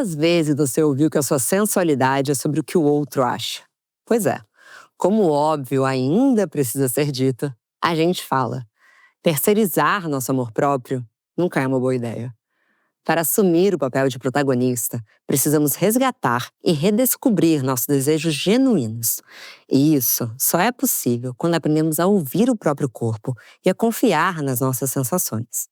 Quantas vezes você ouviu que a sua sensualidade é sobre o que o outro acha? Pois é, como o óbvio ainda precisa ser dito, a gente fala. Terceirizar nosso amor próprio nunca é uma boa ideia. Para assumir o papel de protagonista, precisamos resgatar e redescobrir nossos desejos genuínos. E isso só é possível quando aprendemos a ouvir o próprio corpo e a confiar nas nossas sensações.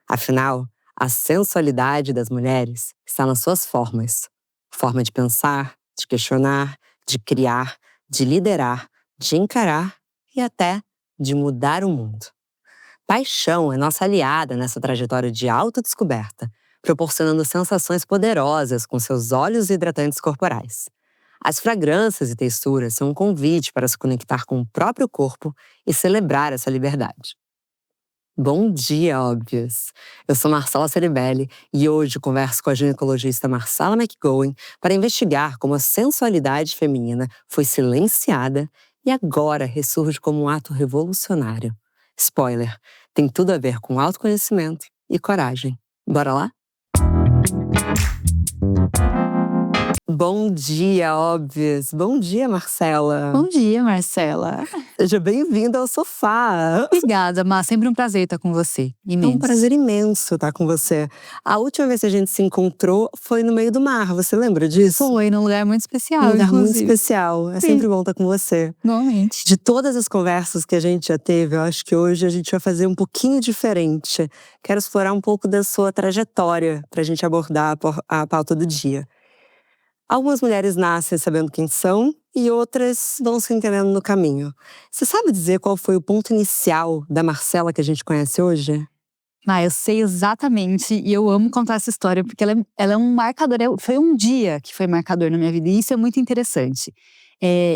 Afinal, a sensualidade das mulheres está nas suas formas. Forma de pensar, de questionar, de criar, de liderar, de encarar e até de mudar o mundo. Paixão é nossa aliada nessa trajetória de autodescoberta, proporcionando sensações poderosas com seus óleos hidratantes corporais. As fragrâncias e texturas são um convite para se conectar com o próprio corpo e celebrar essa liberdade. Bom dia, óbvios! Eu sou Marcela Ceribelli e hoje converso com a ginecologista Marcela McGowan para investigar como a sensualidade feminina foi silenciada e agora ressurge como um ato revolucionário. Spoiler, tem tudo a ver com autoconhecimento e coragem. Bora lá? Bom dia, óbvios! Bom dia, Marcela! Bom dia, Marcela. Seja bem-vinda ao sofá! Obrigada, Mar. Sempre um prazer estar com você. Imenso. É um prazer imenso estar com você. A última vez que a gente se encontrou foi no meio do mar, você lembra disso? Foi num lugar muito especial, Um lugar inclusive. muito especial. É sempre bom estar com você. Normalmente. De todas as conversas que a gente já teve, eu acho que hoje a gente vai fazer um pouquinho diferente. Quero explorar um pouco da sua trajetória para a gente abordar a pauta do dia. Algumas mulheres nascem sabendo quem são e outras vão se entendendo no caminho. Você sabe dizer qual foi o ponto inicial da Marcela que a gente conhece hoje? Eu sei exatamente e eu amo contar essa história porque ela é um marcador. Foi um dia que foi marcador na minha vida e isso é muito interessante.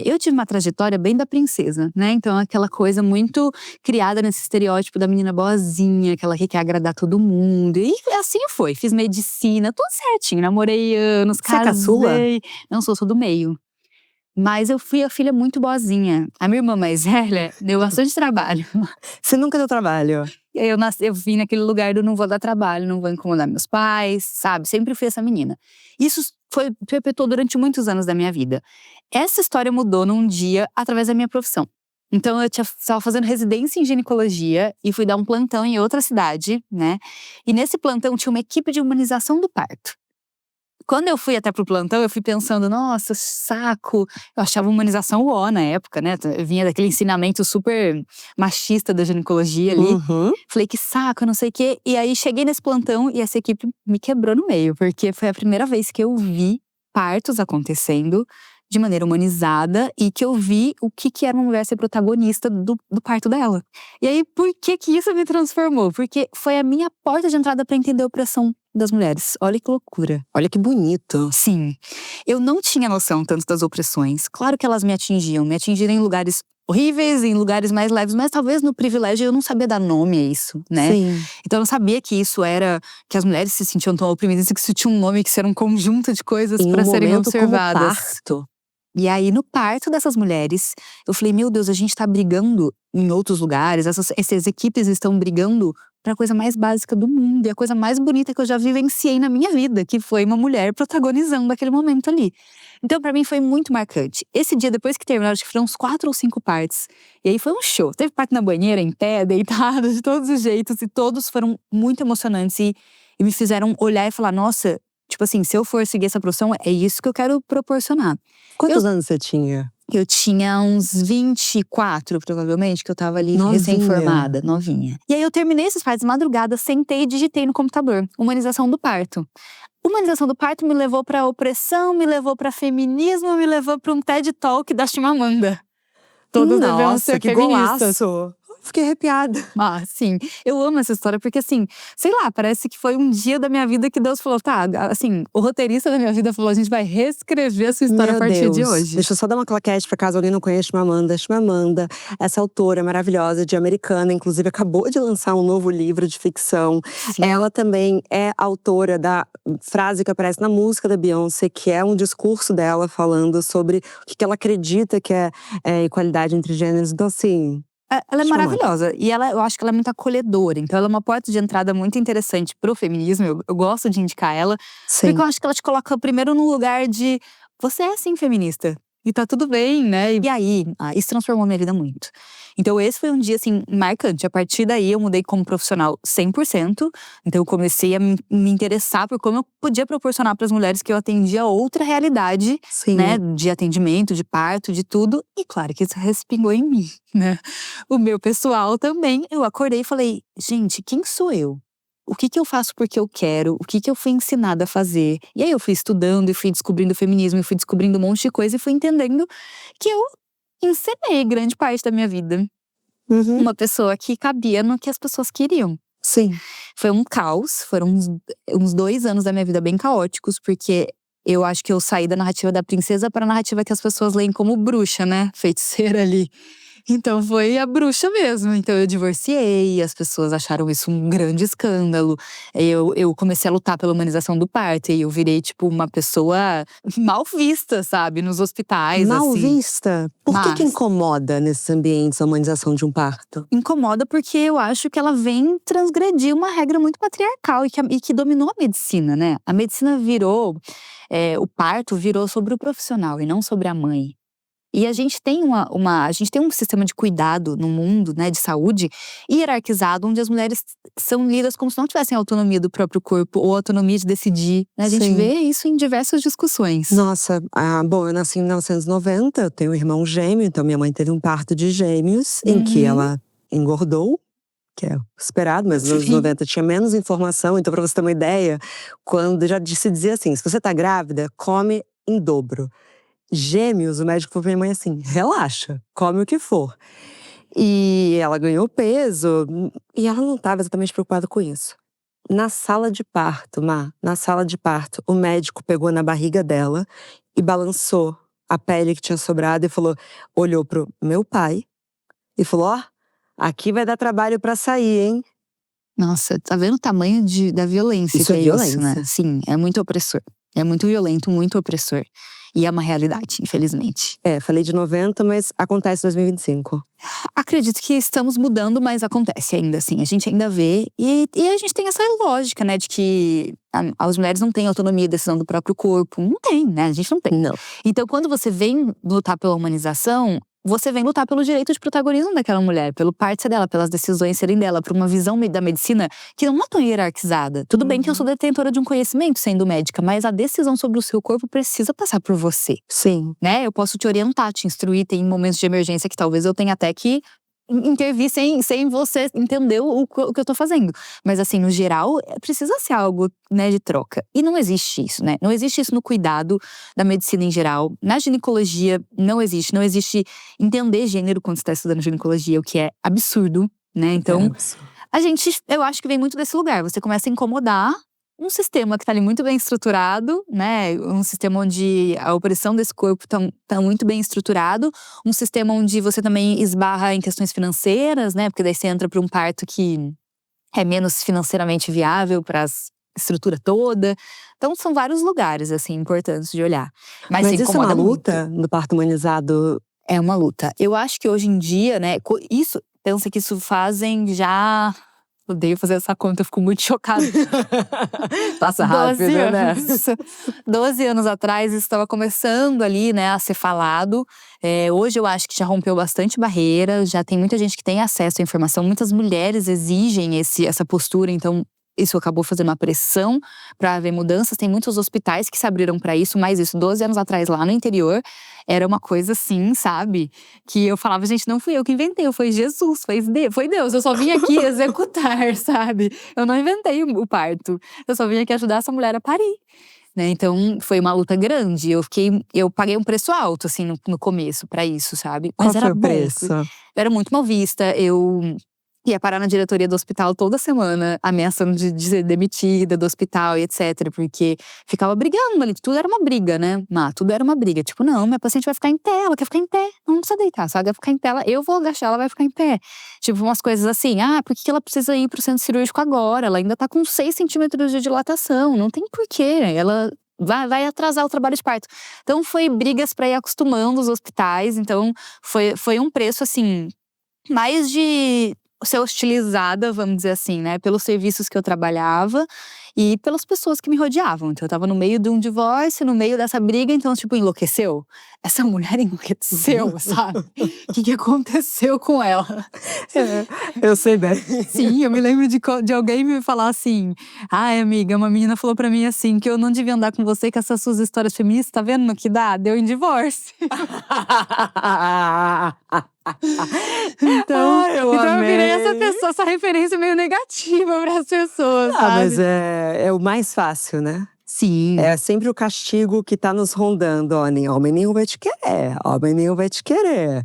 Eu tive uma trajetória bem da princesa, né? Então aquela coisa muito criada nesse estereótipo da menina boazinha, aquela que quer agradar todo mundo. E assim foi, fiz medicina, tudo certinho, namorei anos, Você é caçula? casei. Não sou do meio. Mas eu fui a filha muito boazinha. A minha irmã mais velha deu bastante trabalho. Você nunca deu trabalho? E aí eu vim naquele lugar do não vou dar trabalho, não vou incomodar meus pais, sabe? Sempre fui essa menina. Isso perpetuou durante muitos anos da minha vida. Essa história mudou num dia através da minha profissão. Então eu estava fazendo residência em ginecologia e fui dar um plantão em outra cidade, né? E nesse plantão tinha uma equipe de humanização do parto. Quando eu fui até pro plantão, eu fui pensando, nossa, saco. Eu achava humanização uó na época, né? Eu vinha daquele ensinamento super machista da ginecologia ali. Uhum. Falei, que saco, não sei o quê. E aí cheguei nesse plantão e essa equipe me quebrou no meio. Porque foi a primeira vez que eu vi partos acontecendo de maneira humanizada e que eu vi o que era uma mulher ser protagonista do parto dela. E aí, por que isso me transformou? Porque foi a minha porta de entrada para entender a opressão das mulheres. Olha que loucura. Olha que bonito. Sim. Eu não tinha noção tanto das opressões. Claro que elas me atingiram em lugares horríveis, em lugares mais leves, mas talvez no privilégio eu não sabia dar nome a isso, né? Sim. Então eu não sabia que isso era, que as mulheres se sentiam tão oprimidas e que isso tinha um nome, que isso era um conjunto de coisas para serem observadas. Como parto. E aí, no parto dessas mulheres, eu falei, meu Deus, a gente tá brigando em outros lugares, essas equipes estão brigando pra coisa mais básica do mundo. E a coisa mais bonita que eu já vivenciei na minha vida, que foi uma mulher protagonizando aquele momento ali. Então, pra mim, foi muito marcante. Esse dia, depois que terminou, acho que foram uns 4 ou 5 partos. E aí foi um show. Teve parto na banheira, em pé, deitada, de todos os jeitos. E todos foram muito emocionantes e me fizeram olhar e falar, nossa… Tipo assim, se eu for seguir essa profissão, é isso que eu quero proporcionar. Quantos anos você tinha? Eu tinha uns 24, provavelmente, que eu tava ali Novinha. recém-formada, novinha. E aí eu terminei esses partos de madrugada, sentei e digitei no computador. Humanização do parto. Humanização do parto me levou pra opressão, me levou pra feminismo, me levou pra um TED Talk da Chimamanda. Todas devemos ser que feministas. golaço! Fiquei arrepiada. Sim. Eu amo essa história porque, assim, sei lá, parece que foi um dia da minha vida que Deus falou, tá, assim, o roteirista da minha vida falou, a gente vai reescrever essa história a partir de hoje. Deixa eu só dar uma claquete pra caso alguém não conheça Chimamanda. Chimamanda, essa autora maravilhosa de Americana, inclusive acabou de lançar um novo livro de ficção. Sim. Ela também é autora da frase que aparece na música da Beyoncé, que é um discurso dela falando sobre o que ela acredita que é igualdade entre gêneros. Então, assim… Ela é Chamada. maravilhosa. E eu acho que ela é muito acolhedora. Então ela é uma porta de entrada muito interessante pro feminismo. Eu gosto de indicar ela. Sim. Porque eu acho que ela te coloca primeiro no lugar de… Você é sim feminista. E tá tudo bem, né? E aí, isso transformou minha vida muito. Então esse foi um dia, assim, marcante. A partir daí eu mudei como profissional 100%. Então eu comecei a me interessar por como eu podia proporcionar para as mulheres que eu atendia outra realidade, Sim. né? De atendimento, de parto, de tudo. E claro que isso respingou em mim, né? O meu pessoal também. Eu acordei e falei, gente, quem sou eu? O que eu faço porque eu quero? O que eu fui ensinada a fazer? E aí eu fui estudando e fui descobrindo o feminismo, e fui descobrindo um monte de coisa e fui entendendo que eu ensinei grande parte da minha vida Uhum. uma pessoa que cabia no que as pessoas queriam. Sim. Foi um caos, foram uns 2 anos da minha vida bem caóticos, porque eu acho que eu saí da narrativa da princesa para a narrativa que as pessoas leem como bruxa, né? Feiticeira ali. Então foi a bruxa mesmo. Então eu divorciei, as pessoas acharam isso um grande escândalo. Eu comecei a lutar pela humanização do parto, e eu virei, tipo, uma pessoa mal vista, sabe? Nos hospitais, Mal assim. vista? Por que Mas incomoda nesses ambientes a humanização de um parto? incomoda porque eu acho que ela vem transgredir uma regra muito patriarcal e que dominou a medicina, né? A medicina virou… o parto virou sobre o profissional e não sobre a mãe. E a gente tem a gente tem um sistema de cuidado no mundo, né, de saúde, hierarquizado, onde as mulheres são lidas como se não tivessem autonomia do próprio corpo ou autonomia de decidir, né? A gente Sim. vê isso em diversas discussões. Nossa, bom, eu nasci em 1990, eu tenho um irmão gêmeo, então minha mãe teve um parto de gêmeos, em que ela engordou, que é esperado, mas nos anos Sim. 90 tinha menos informação. Então, pra você ter uma ideia, quando já se dizia assim, se você tá grávida, come em dobro. Gêmeos, o médico falou pra minha mãe assim, relaxa, come o que for. E ela ganhou peso, e ela não estava exatamente preocupada com isso. Na sala de parto, na sala de parto, o médico pegou na barriga dela e balançou a pele que tinha sobrado e falou, olhou pro meu pai e falou, ó, aqui vai dar trabalho pra sair, hein? Nossa, tá vendo o tamanho da violência Isso que é é isso, né? violência. Sim, é muito opressor. É muito violento, muito opressor. E é uma realidade, infelizmente. Falei de 90, mas acontece em 2025. Acredito que estamos mudando, mas acontece ainda assim. A gente ainda vê. E a gente tem essa lógica, né? De que as mulheres não têm autonomia de decisão do próprio corpo. Não tem, né? A gente não tem. Não. Então, quando você vem lutar pela humanização, você vem lutar pelo direito de protagonismo daquela mulher, pelo parte dela, pelas decisões serem dela, por uma visão da medicina que não é tão hierarquizada. Tudo bem que eu sou detentora de um conhecimento sendo médica, mas a decisão sobre o seu corpo precisa passar por você, Sim. né? Eu posso te orientar, te instruir, tem momentos de emergência que talvez eu tenha até que intervir sem você entender o que eu tô fazendo. Mas assim, no geral, precisa ser algo, né, de troca. E não existe isso, né? Não existe isso no cuidado da medicina em geral. Na ginecologia, não existe. Não existe entender gênero quando você tá estudando ginecologia, o que é absurdo, né? Então, eu acho que vem muito desse lugar. Você começa a incomodar um sistema que tá ali muito bem estruturado, né? Um sistema onde a opressão desse corpo tá muito bem estruturado. Um sistema onde você também esbarra em questões financeiras, né? Porque daí você entra para um parto que é menos financeiramente viável para a estrutura toda. Então são vários lugares, assim, importantes de olhar. Mas se isso é uma incomoda muito. luta no parto humanizado? É uma luta. Eu acho que hoje em dia, né, pensa que isso fazem já… Odeio fazer essa conta, eu fico muito chocada. Passa 12 rápido, né? anos. 12 anos atrás, isso estava começando ali, né, a ser falado. Hoje eu acho que já rompeu bastante barreira, já tem muita gente que tem acesso à informação. Muitas mulheres exigem essa postura, então isso acabou fazendo uma pressão para haver mudanças. Tem muitos hospitais que se abriram para isso, mas isso 12 anos atrás lá no interior era uma coisa assim, sabe? Que eu falava, gente, não fui eu que inventei, foi Jesus, foi Deus. Eu só vim aqui executar, sabe? Eu não inventei o parto. Eu só vim aqui ajudar essa mulher a parir. Né? Então foi uma luta grande. Eu paguei um preço alto, assim, no começo para isso, sabe? Mas Qual era foi o bom. preço? Era muito mal vista. Eu ia parar na diretoria do hospital toda semana, ameaçando de ser demitida do hospital e etc. Porque ficava brigando ali, tudo era uma briga, né? Tudo era uma briga. Tipo, não, minha paciente vai ficar em pé, ela quer ficar em pé. Não precisa deitar, só ela quer ficar em pé, eu vou agachar, ela vai ficar em pé. Tipo, umas coisas assim, por que ela precisa ir pro centro cirúrgico agora? Ela ainda tá com 6 centímetros de dilatação, não tem porquê. Ela vai atrasar o trabalho de parto. Então foi brigas pra ir acostumando os hospitais, então foi um preço assim… mais de ser hostilizada, vamos dizer assim, né? Pelos serviços que eu trabalhava e pelas pessoas que me rodeavam. Então eu tava no meio de um divórcio, no meio dessa briga, então tipo, enlouqueceu. Essa mulher enlouqueceu, sabe? O que aconteceu com ela? Eu sei bem. Sim, eu me lembro de alguém me falar assim: ai, amiga, uma menina falou pra mim assim, que eu não devia andar com você, que essas suas histórias feministas, tá vendo no que dá? Deu em divórcio. Então, Eu então eu virei essa amei. pessoa, essa referência meio negativa para as pessoas, Mas sabe? é o mais fácil, né? Sim. É sempre o castigo que tá nos rondando. Ó, nem homem nenhum vai te querer. Homem nenhum vai te querer.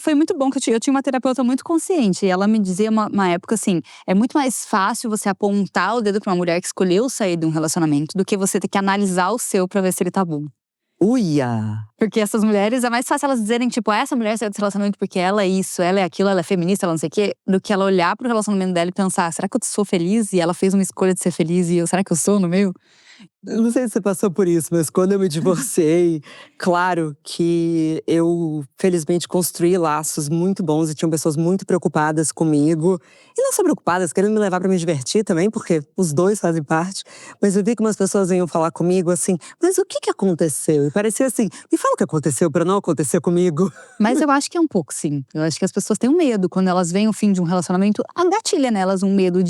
Foi muito bom que eu tinha uma terapeuta muito consciente. E ela me dizia uma época assim: é muito mais fácil você apontar o dedo pra uma mulher que escolheu sair de um relacionamento do que você ter que analisar o seu pra ver se ele tá bom. Uia! Porque essas mulheres, é mais fácil elas dizerem, tipo, essa mulher saiu desse relacionamento porque ela é isso, ela é aquilo, ela é feminista, ela não sei o quê, do que ela olhar pro relacionamento dela e pensar: será que eu sou feliz? E ela fez uma escolha de ser feliz e será que eu sou no meu? Eu não sei se você passou por isso, mas quando eu me divorciei, claro que eu, felizmente, construí laços muito bons e tinham pessoas muito preocupadas comigo. E não só preocupadas, querendo me levar pra me divertir também, porque os dois fazem parte. Mas eu vi que umas pessoas vinham falar comigo assim: mas o que aconteceu? E parecia assim: me fala o que aconteceu pra não acontecer comigo. Mas eu acho que é um pouco, sim. Eu acho que as pessoas têm um medo quando elas veem o fim de um relacionamento, agatilha nelas um medo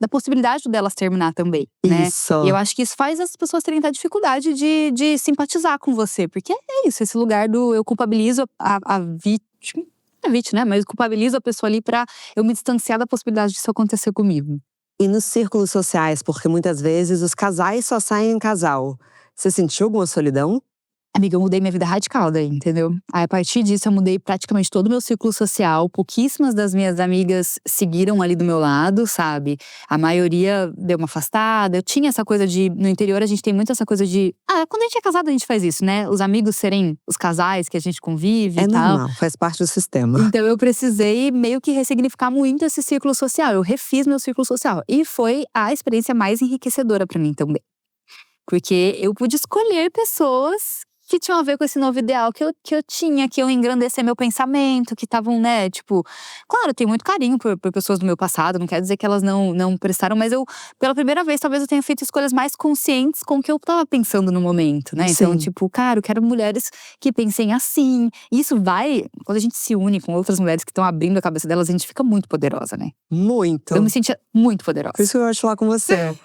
da possibilidade delas terminar também, né? Isso. E eu acho que isso faz as pessoas terem até dificuldade de simpatizar com você. Porque é isso, esse lugar do eu culpabilizo a vítima. Não é vítima, né? Mas eu culpabilizo a pessoa ali pra eu me distanciar da possibilidade disso acontecer comigo. E nos círculos sociais, porque muitas vezes os casais só saem em casal. Você sentiu alguma solidão? Amiga, eu mudei minha vida radical daí, entendeu? Aí, a partir disso, eu mudei praticamente todo o meu círculo social. Pouquíssimas das minhas amigas seguiram ali do meu lado, sabe? A maioria deu uma afastada. Eu tinha essa coisa de… No interior, a gente tem muito essa coisa de… quando a gente é casado, a gente faz isso, né? Os amigos serem os casais que a gente convive É e tal. normal, faz parte do sistema. Então, eu precisei meio que ressignificar muito esse círculo social. Eu refiz meu círculo social. E foi a experiência mais enriquecedora pra mim também. Porque eu pude escolher pessoas que tinham a ver com esse novo ideal que eu tinha, que eu engrandecer meu pensamento, que estavam, né, tipo… Claro, eu tenho muito carinho por pessoas do meu passado, não quer dizer que elas não prestaram, mas eu, pela primeira vez, talvez eu tenha feito escolhas mais conscientes com o que eu tava pensando no momento, né? Então, Sim. tipo, cara, eu quero mulheres que pensem assim. E isso vai… Quando a gente se une com outras mulheres que estão abrindo a cabeça delas, a gente fica muito poderosa, né? Muito. Eu me sentia muito poderosa. Por isso que eu acho falar com você.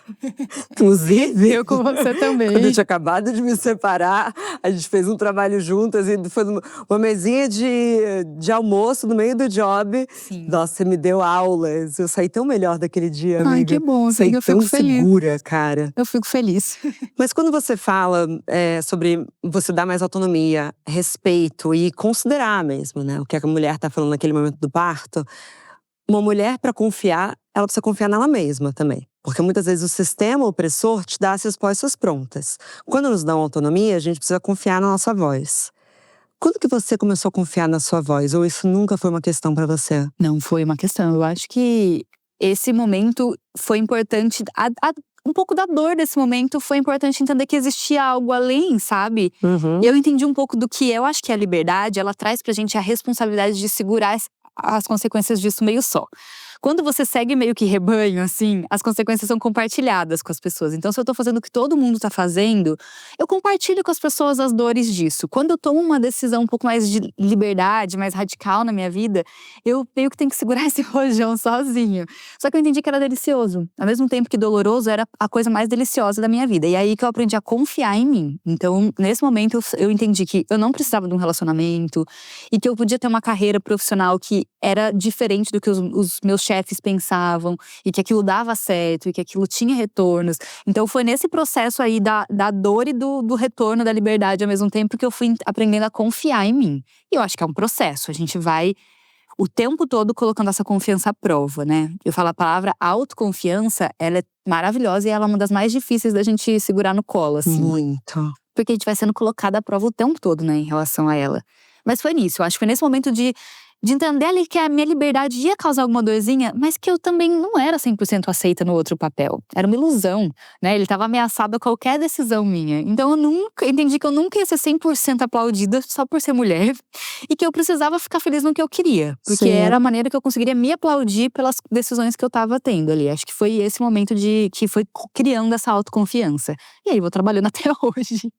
Inclusive, Eu com você também. quando eu tinha acabado de me separar, a gente fez um trabalho juntas e foi uma mesinha de almoço no meio do job. Sim. Nossa, você me deu aulas. Eu saí tão melhor daquele dia, amiga. Ai, que bom, Saí eu tão fico feliz. segura, cara. Eu fico feliz. Mas quando você fala sobre você dar mais autonomia, respeito e considerar mesmo, né, o que a mulher tá falando naquele momento do parto, uma mulher, para confiar, ela precisa confiar nela mesma também. Porque muitas vezes o sistema opressor te dá as respostas prontas. Quando nos dão autonomia, a gente precisa confiar na nossa voz. Quando que você começou a confiar na sua voz? Ou isso nunca foi uma questão para você? Não foi uma questão. Eu acho que esse momento foi importante. Um pouco da dor desse momento foi importante entender que existia algo além, sabe? Uhum. Eu entendi um pouco do que eu acho que é a liberdade. Ela traz pra gente a responsabilidade de segurar as consequências disso meio só. Quando você segue meio que rebanho, assim, as consequências são compartilhadas com as pessoas. Então, se eu tô fazendo o que todo mundo tá fazendo, eu compartilho com as pessoas as dores disso. Quando eu tomo uma decisão um pouco mais de liberdade, mais radical na minha vida, eu meio que tenho que segurar esse rojão sozinho. Só que eu entendi que era delicioso. Ao mesmo tempo que doloroso, era a coisa mais deliciosa da minha vida. E aí que eu aprendi a confiar em mim. Então, nesse momento, eu entendi que eu não precisava de um relacionamento e que eu podia ter uma carreira profissional que era diferente do que os meus chefes pensavam, e que aquilo dava certo, e que aquilo tinha retornos. Então foi nesse processo aí da dor e do retorno da liberdade ao mesmo tempo que eu fui aprendendo a confiar em mim. E eu acho que é um processo, a gente vai o tempo todo colocando essa confiança à prova, né? Eu falo, a palavra autoconfiança, ela é maravilhosa e ela é uma das mais difíceis da gente segurar no colo, assim. Muito. Porque a gente vai sendo colocada à prova o tempo todo, né, em relação a ela. Mas foi nisso, eu acho que foi nesse momento de de entender ali que a minha liberdade ia causar alguma dorzinha, mas que eu também não era 100% aceita no outro papel. Era uma ilusão, né? Ele estava ameaçado a qualquer decisão minha. Então eu nunca entendi que eu nunca ia ser 100% aplaudida só por ser mulher e que eu precisava ficar feliz no que eu queria, porque Sim. era a maneira que eu conseguiria me aplaudir pelas decisões que eu estava tendo ali. Acho que foi esse momento de que foi criando essa autoconfiança. E aí vou trabalhando até hoje.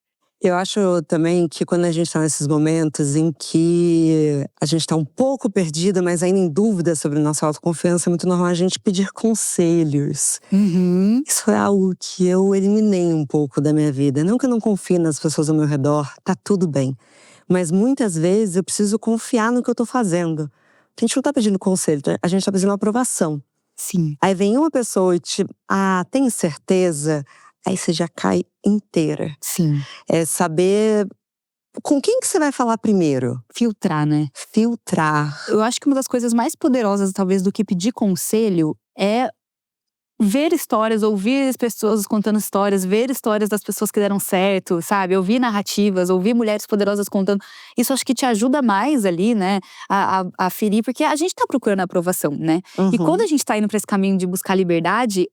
Eu acho também que quando a gente tá nesses momentos em que a gente tá um pouco perdida, mas ainda em dúvida sobre nossa autoconfiança, é muito normal a gente pedir conselhos. Isso é algo que eu eliminei um pouco da minha vida. Não que eu não confie nas pessoas ao meu redor, tá tudo bem. Mas muitas vezes eu preciso confiar no que eu tô fazendo. A gente não tá pedindo conselho, a gente tá pedindo aprovação. Sim. Aí vem uma pessoa e te… tem certeza? Aí você já cai inteira. Sim. É saber com quem que você vai falar primeiro. Filtrar, né? Filtrar. Eu acho que uma das coisas mais poderosas, talvez, do que pedir conselho é ver histórias, ouvir as pessoas contando histórias, ver histórias das pessoas que deram certo, sabe? Ouvir narrativas, ouvir mulheres poderosas contando. Isso acho que te ajuda mais ali, né? A ferir, porque a gente tá procurando a aprovação, né? E quando a gente tá indo pra esse caminho de buscar liberdade,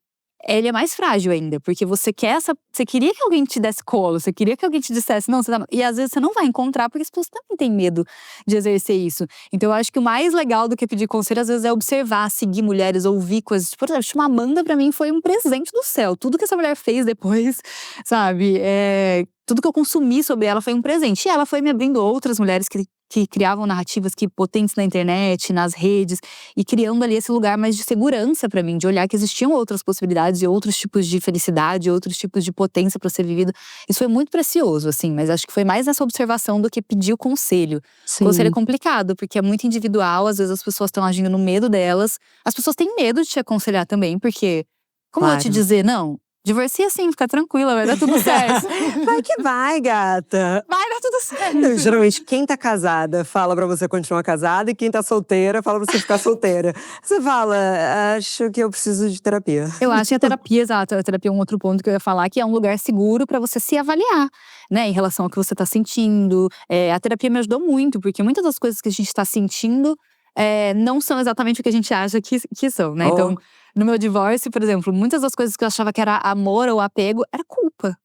ele é mais frágil ainda, porque você queria que alguém te desse colo, você queria que alguém te dissesse, não, e às vezes você não vai encontrar, porque as pessoas também têm medo de exercer isso. Então eu acho que o mais legal do que pedir conselho, às vezes, é observar, seguir mulheres, ouvir coisas. Por exemplo, a Amanda, pra mim, foi um presente do céu. Tudo que essa mulher fez depois, sabe? Tudo que eu consumi sobre ela foi um presente. E ela foi me abrindo outras mulheres que criavam narrativas potentes na internet, nas redes, e criando ali esse lugar mais de segurança pra mim, de olhar que existiam outras possibilidades e outros tipos de felicidade, outros tipos de potência pra ser vivido. Isso foi muito precioso, assim, mas acho que foi mais essa observação do que pedir o conselho. Sim. O conselho é complicado, porque é muito individual, às vezes as pessoas estão agindo no medo delas. As pessoas têm medo de te aconselhar também, porque como eu vou te dizer, não? Divorcia sim, fica tranquila, vai dar tudo certo. Vai que vai, gata. Vai dar tudo certo. Geralmente, quem tá casada fala pra você continuar casada, e quem tá solteira fala pra você ficar solteira. Você fala, acho que eu preciso de terapia. Eu acho que a terapia, exato, a terapia é um outro ponto que eu ia falar, que é um lugar seguro pra você se avaliar, né, em relação ao que você tá sentindo. A terapia me ajudou muito, porque muitas das coisas que a gente tá sentindo não são exatamente o que a gente acha que são, né? Então, no meu divórcio, por exemplo, muitas das coisas que eu achava que era amor ou apego, era culpa,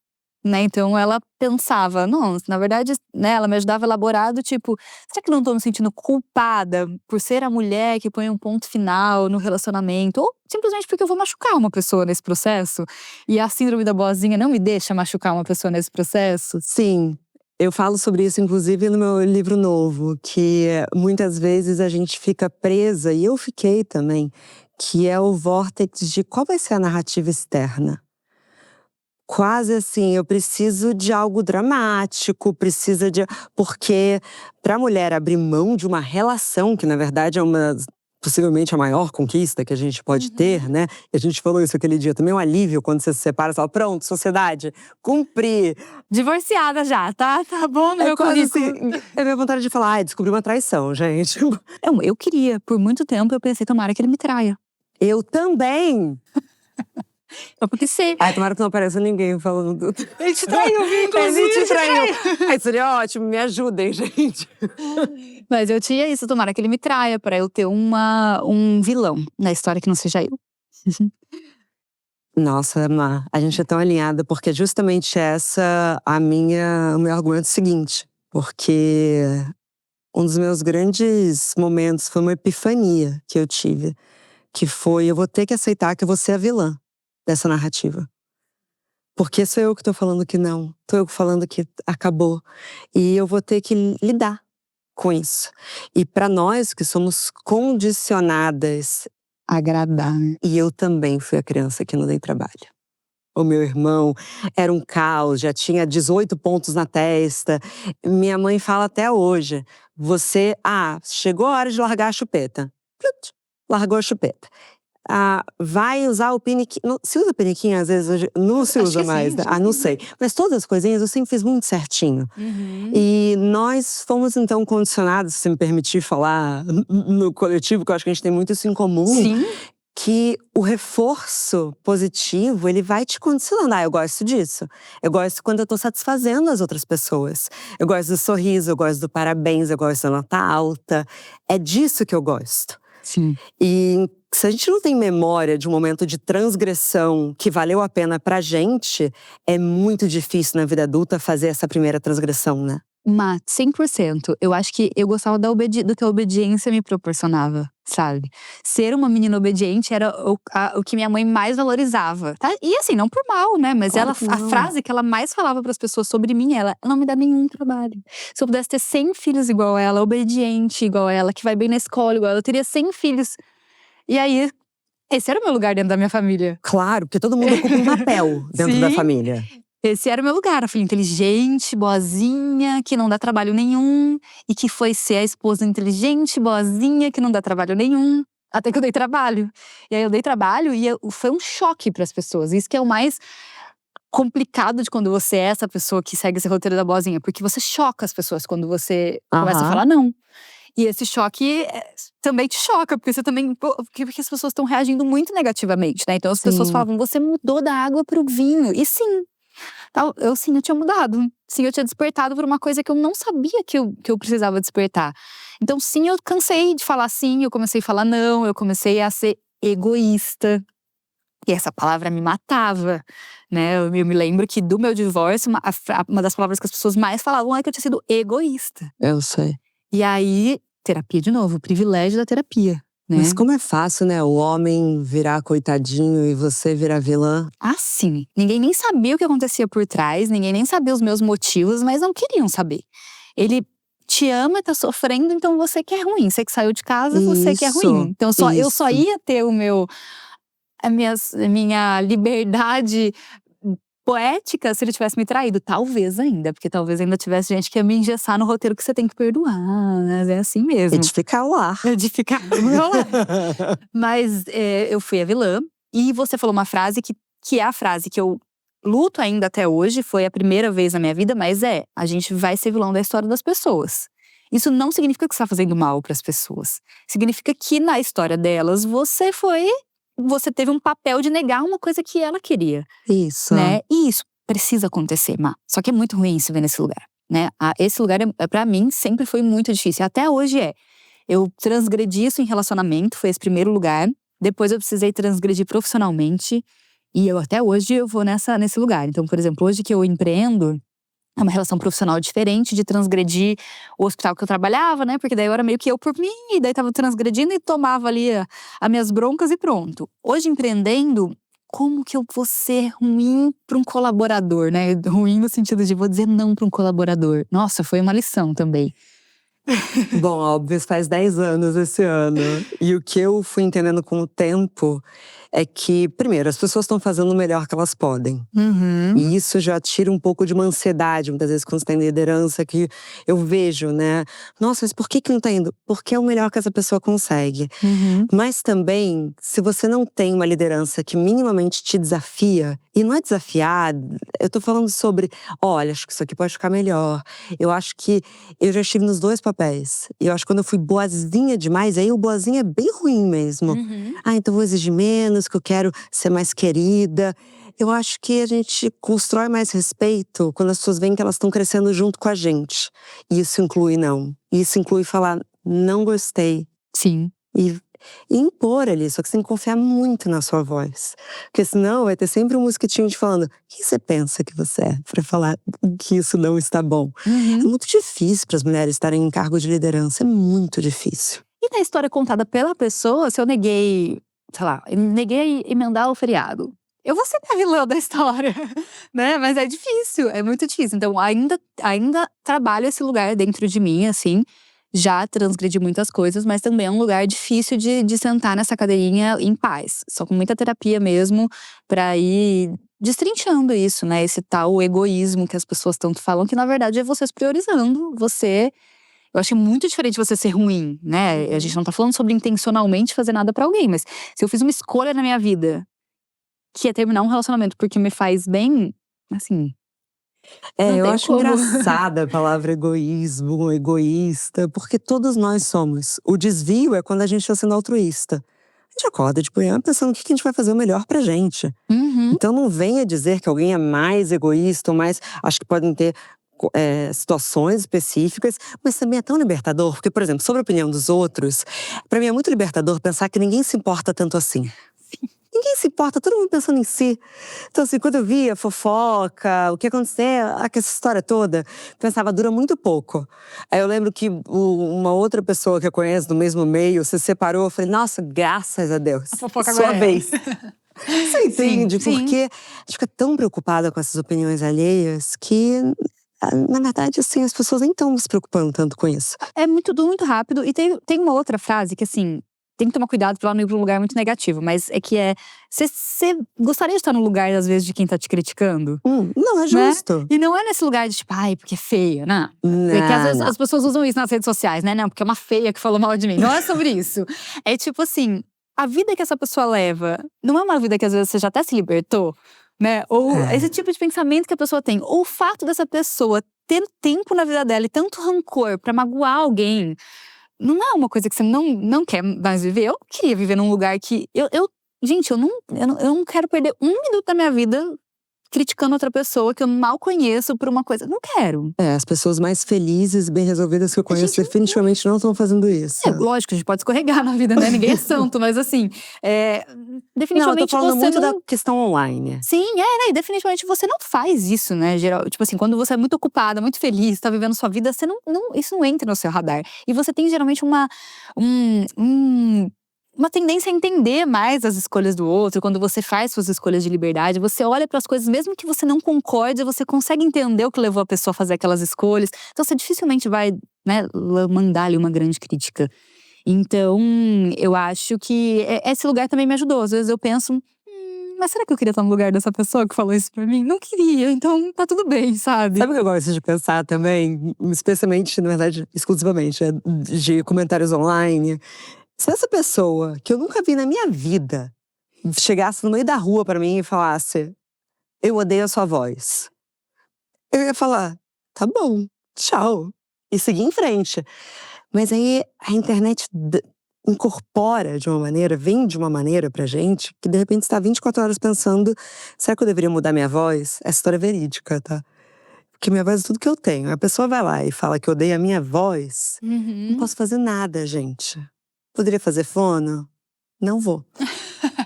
né? Então ela pensava, não, na verdade, né, ela me ajudava a elaborar do tipo, será que não tô me sentindo culpada por ser a mulher que põe um ponto final no relacionamento? Ou simplesmente porque eu vou machucar uma pessoa nesse processo? E a síndrome da boazinha não me deixa machucar uma pessoa nesse processo? Sim. Eu falo sobre isso, inclusive, no meu livro novo, que muitas vezes a gente fica presa, e eu fiquei também, que é o vórtice de qual vai ser a narrativa externa. Quase assim, eu preciso de algo dramático, porque pra mulher abrir mão de uma relação, que na verdade é possivelmente a maior conquista que a gente pode ter, né? E a gente falou isso aquele dia, também é um alívio quando você se separa, você fala, pronto, sociedade, cumpri. Divorciada já, tá bom no meu currículo. Assim, é minha vontade de falar, descobri uma traição, gente. Eu queria, por muito tempo eu pensei, tomara que ele me traia. Eu também! Porque ser. Tomara que não apareça ninguém falando. Ele te traiu, inclusive. Ele te traiu. Aí seria ótimo, me ajudem, gente. Mas eu tinha isso, tomara que ele me traia, pra eu ter um vilão na história que não seja eu. Nossa, Má, a gente é tão alinhada, porque é justamente o meu argumento seguinte. Porque um dos meus grandes momentos foi uma epifania que eu tive. Que foi, eu vou ter que aceitar que eu vou ser a vilã dessa narrativa. Porque sou eu que tô falando que não, tô eu falando que acabou. E eu vou ter que lidar com isso. E pra nós que somos condicionadas a agradar, e eu também fui a criança que não dei trabalho. O meu irmão era um caos, já tinha 18 pontos na testa. Minha mãe fala até hoje, chegou a hora de largar a chupeta. Plut, largou a chupeta. Vai usar o piniquinho. Se usa piniquinho, às vezes hoje não se usa mais, né? Não sei. Mas todas as coisinhas eu sempre fiz muito certinho. E nós fomos então condicionados, se me permitir falar no coletivo, que eu acho que a gente tem muito isso em comum. Sim. que o reforço positivo, ele vai te condicionando. Eu gosto disso. Eu gosto quando eu tô satisfazendo as outras pessoas. Eu gosto do sorriso, eu gosto do parabéns, eu gosto da nota alta. É disso que eu gosto. Sim. E se a gente não tem memória de um momento de transgressão que valeu a pena pra gente, é muito difícil na vida adulta fazer essa primeira transgressão, né? 100%. Eu acho que eu gostava do que a obediência me proporcionava, sabe? Ser uma menina obediente era o que minha mãe mais valorizava, tá? E assim, não por mal, né? Mas Claro que a não. frase que ela mais falava pras pessoas sobre mim, ela não me dá nenhum trabalho. Se eu pudesse ter 100 filhos igual ela, obediente igual ela, que vai bem na escola igual ela, eu teria 100 filhos. E aí, esse era o meu lugar dentro da minha família. Claro, porque todo mundo ocupa um papel dentro da Sim. família. Esse era o meu lugar, a filha inteligente, boazinha, que não dá trabalho nenhum. E que foi ser a esposa inteligente, boazinha, que não dá trabalho nenhum. Até que eu dei trabalho. E aí eu dei trabalho e foi um choque para as pessoas. Isso que é o mais complicado de quando você é essa pessoa que segue esse roteiro da boazinha. Porque você choca as pessoas quando você começa a falar não. E esse choque também te choca, porque você também. Porque as pessoas estão reagindo muito negativamente, né? Então as pessoas falavam, você mudou da água pro vinho. E sim. Eu tinha mudado. Sim, eu tinha despertado por uma coisa que eu não sabia que eu precisava despertar. Então, sim, eu cansei de falar sim, eu comecei a falar não, eu comecei a ser egoísta. E essa palavra me matava, né? Eu me lembro que do meu divórcio, uma das palavras que as pessoas mais falavam é que eu tinha sido egoísta. Eu sei. E aí, terapia de novo, o privilégio da terapia. Né? Mas como é fácil, né? O homem virar coitadinho e você virar vilã. Ah, sim. Ninguém nem sabia o que acontecia por trás, ninguém nem sabia os meus motivos, mas não queriam saber. Ele te ama e tá sofrendo, então você que é ruim. Você que saiu de casa, você que é ruim. Então eu só ia ter a minha liberdade poética se ele tivesse me traído. Talvez ainda, porque talvez ainda tivesse gente que ia me engessar no roteiro que você tem que perdoar, né? É assim mesmo. Edificar o lar. Edificar o meu lar. Mas eu fui a vilã. E você falou uma frase que é a frase que eu luto ainda até hoje. Foi a primeira vez na minha vida, mas a gente vai ser vilão da história das pessoas. Isso não significa que você está fazendo mal para as pessoas. Significa que na história delas, você teve um papel de negar uma coisa que ela queria. Isso. Né? E isso precisa acontecer, Má. Só que é muito ruim se ver nesse lugar, né? Esse lugar, pra mim, sempre foi muito difícil. Até hoje é. Eu transgredi isso em relacionamento, foi esse primeiro lugar. Depois eu precisei transgredir profissionalmente. E até hoje eu vou nesse lugar. Então, por exemplo, hoje que eu empreendo, é uma relação profissional diferente de transgredir o hospital que eu trabalhava, né? Porque daí eu era meio que eu por mim, e daí tava transgredindo e tomava ali as minhas broncas e pronto. Hoje, empreendendo, como que eu vou ser ruim para um colaborador, né? Ruim no sentido de vou dizer não para um colaborador. Nossa, foi uma lição também. Bom, óbvio, faz 10 anos esse ano. E o que eu fui entendendo com o tempo é que, primeiro, as pessoas estão fazendo o melhor que elas podem. E isso já tira um pouco de uma ansiedade, muitas vezes, quando você tem liderança, que eu vejo, né? Nossa, mas por que não tá indo? Porque é o melhor que essa pessoa consegue. Mas também, se você não tem uma liderança que minimamente te desafia, e não é desafiar, eu tô falando sobre, olha, acho que isso aqui pode ficar melhor. Eu acho que eu já estive nos dois papéis. E eu acho que quando eu fui boazinha demais, aí o boazinha é bem ruim mesmo. Então vou exigir menos, que eu quero ser mais querida. Eu acho que a gente constrói mais respeito quando as pessoas veem que elas estão crescendo junto com a gente. E isso inclui não. Isso inclui falar, não gostei. Sim. E impor ali, só que você tem que confiar muito na sua voz. Porque senão vai ter sempre um mosquitinho te falando, quem você pensa que você é? Pra falar que isso não está bom. É muito difícil para as mulheres estarem em cargo de liderança, é muito difícil. E na história contada pela pessoa, se eu neguei, sei lá, neguei emendar o feriado, eu vou ser a vilã da história, né? Mas é difícil, é muito difícil. Então ainda trabalho esse lugar dentro de mim, assim. Já transgredi muitas coisas, mas também é um lugar difícil de sentar nessa cadeirinha em paz. Só com muita terapia mesmo, pra ir destrinchando isso, né? Esse tal egoísmo que as pessoas tanto falam, que na verdade é você se priorizando, eu acho muito diferente você ser ruim, né? A gente não tá falando sobre intencionalmente fazer nada pra alguém, mas se eu fiz uma escolha na minha vida que é terminar um relacionamento porque me faz bem, assim. Eu acho engraçada a palavra egoísmo, egoísta, porque todos nós somos. O desvio é quando a gente está sendo altruísta. A gente acorda de manhã pensando o que a gente vai fazer o melhor pra gente. Então não venha dizer que alguém é mais egoísta ou mais… Acho que podem ter situações específicas, mas também é tão libertador. Porque, por exemplo, sobre a opinião dos outros, pra mim é muito libertador pensar que ninguém se importa tanto assim. Ninguém se importa, todo mundo pensando em si. Então, assim, quando eu via fofoca, o que aconteceu, essa história toda, pensava, dura muito pouco. Aí eu lembro que uma outra pessoa que eu conheço do mesmo meio se separou. Eu falei, nossa, graças a Deus. A fofoca sua agora vez. Você entende? Sim. Porque a gente fica tão preocupada com essas opiniões alheias que, na verdade, assim, as pessoas nem estão se preocupando tanto com isso. É tudo muito rápido. E tem uma outra frase que, assim, tem que tomar cuidado pra ela não ir pra um lugar muito negativo. Mas é que você gostaria de estar no lugar, às vezes, de quem tá te criticando? Não, é Né? justo. E não é nesse lugar de tipo, ai, porque é feia, não. Porque às vezes as pessoas usam isso nas redes sociais, né? Não, porque é uma feia que falou mal de mim. Não é sobre isso. É tipo assim, a vida que essa pessoa leva não é uma vida que às vezes você já até se libertou, né? Ou esse tipo de pensamento que a pessoa tem. Ou o fato dessa pessoa ter tempo na vida dela e tanto rancor pra magoar alguém, não é uma coisa que você não quer mais viver. Eu queria viver num lugar que… Gente, eu não quero perder um minuto da minha vida criticando outra pessoa que eu mal conheço por uma coisa. Não quero. As pessoas mais felizes, bem resolvidas que eu conheço definitivamente não estão fazendo isso. Lógico, a gente pode escorregar na vida, né? Ninguém é santo, mas assim… definitivamente não, eu tô falando você muito não… da questão online. Sim, né? E definitivamente você não faz isso, né? Tipo assim, quando você é muito ocupada, muito feliz, tá vivendo sua vida, você isso não entra no seu radar. E você tem geralmente uma tendência a entender mais as escolhas do outro. Quando você faz suas escolhas de liberdade, você olha para as coisas, mesmo que você não concorde, você consegue entender o que levou a pessoa a fazer aquelas escolhas. Então você dificilmente vai, né, mandar ali uma grande crítica. Então, eu acho que esse lugar também me ajudou. Às vezes eu penso, mas será que eu queria estar no lugar dessa pessoa que falou isso pra mim? Não queria, então tá tudo bem, sabe? Sabe o que eu gosto de pensar também? Especialmente, na verdade, exclusivamente, de comentários online. Se essa pessoa, que eu nunca vi na minha vida, chegasse no meio da rua pra mim e falasse, eu odeio a sua voz, eu ia falar, tá bom, tchau. E seguir em frente. Mas aí a internet incorpora de uma maneira, vem de uma maneira pra gente, que de repente está 24 horas pensando, será que eu deveria mudar minha voz? Essa história é verídica, tá? Porque minha voz é tudo que eu tenho. A pessoa vai lá e fala que odeia a minha voz, não posso fazer nada, gente. Poderia fazer fono? Não vou.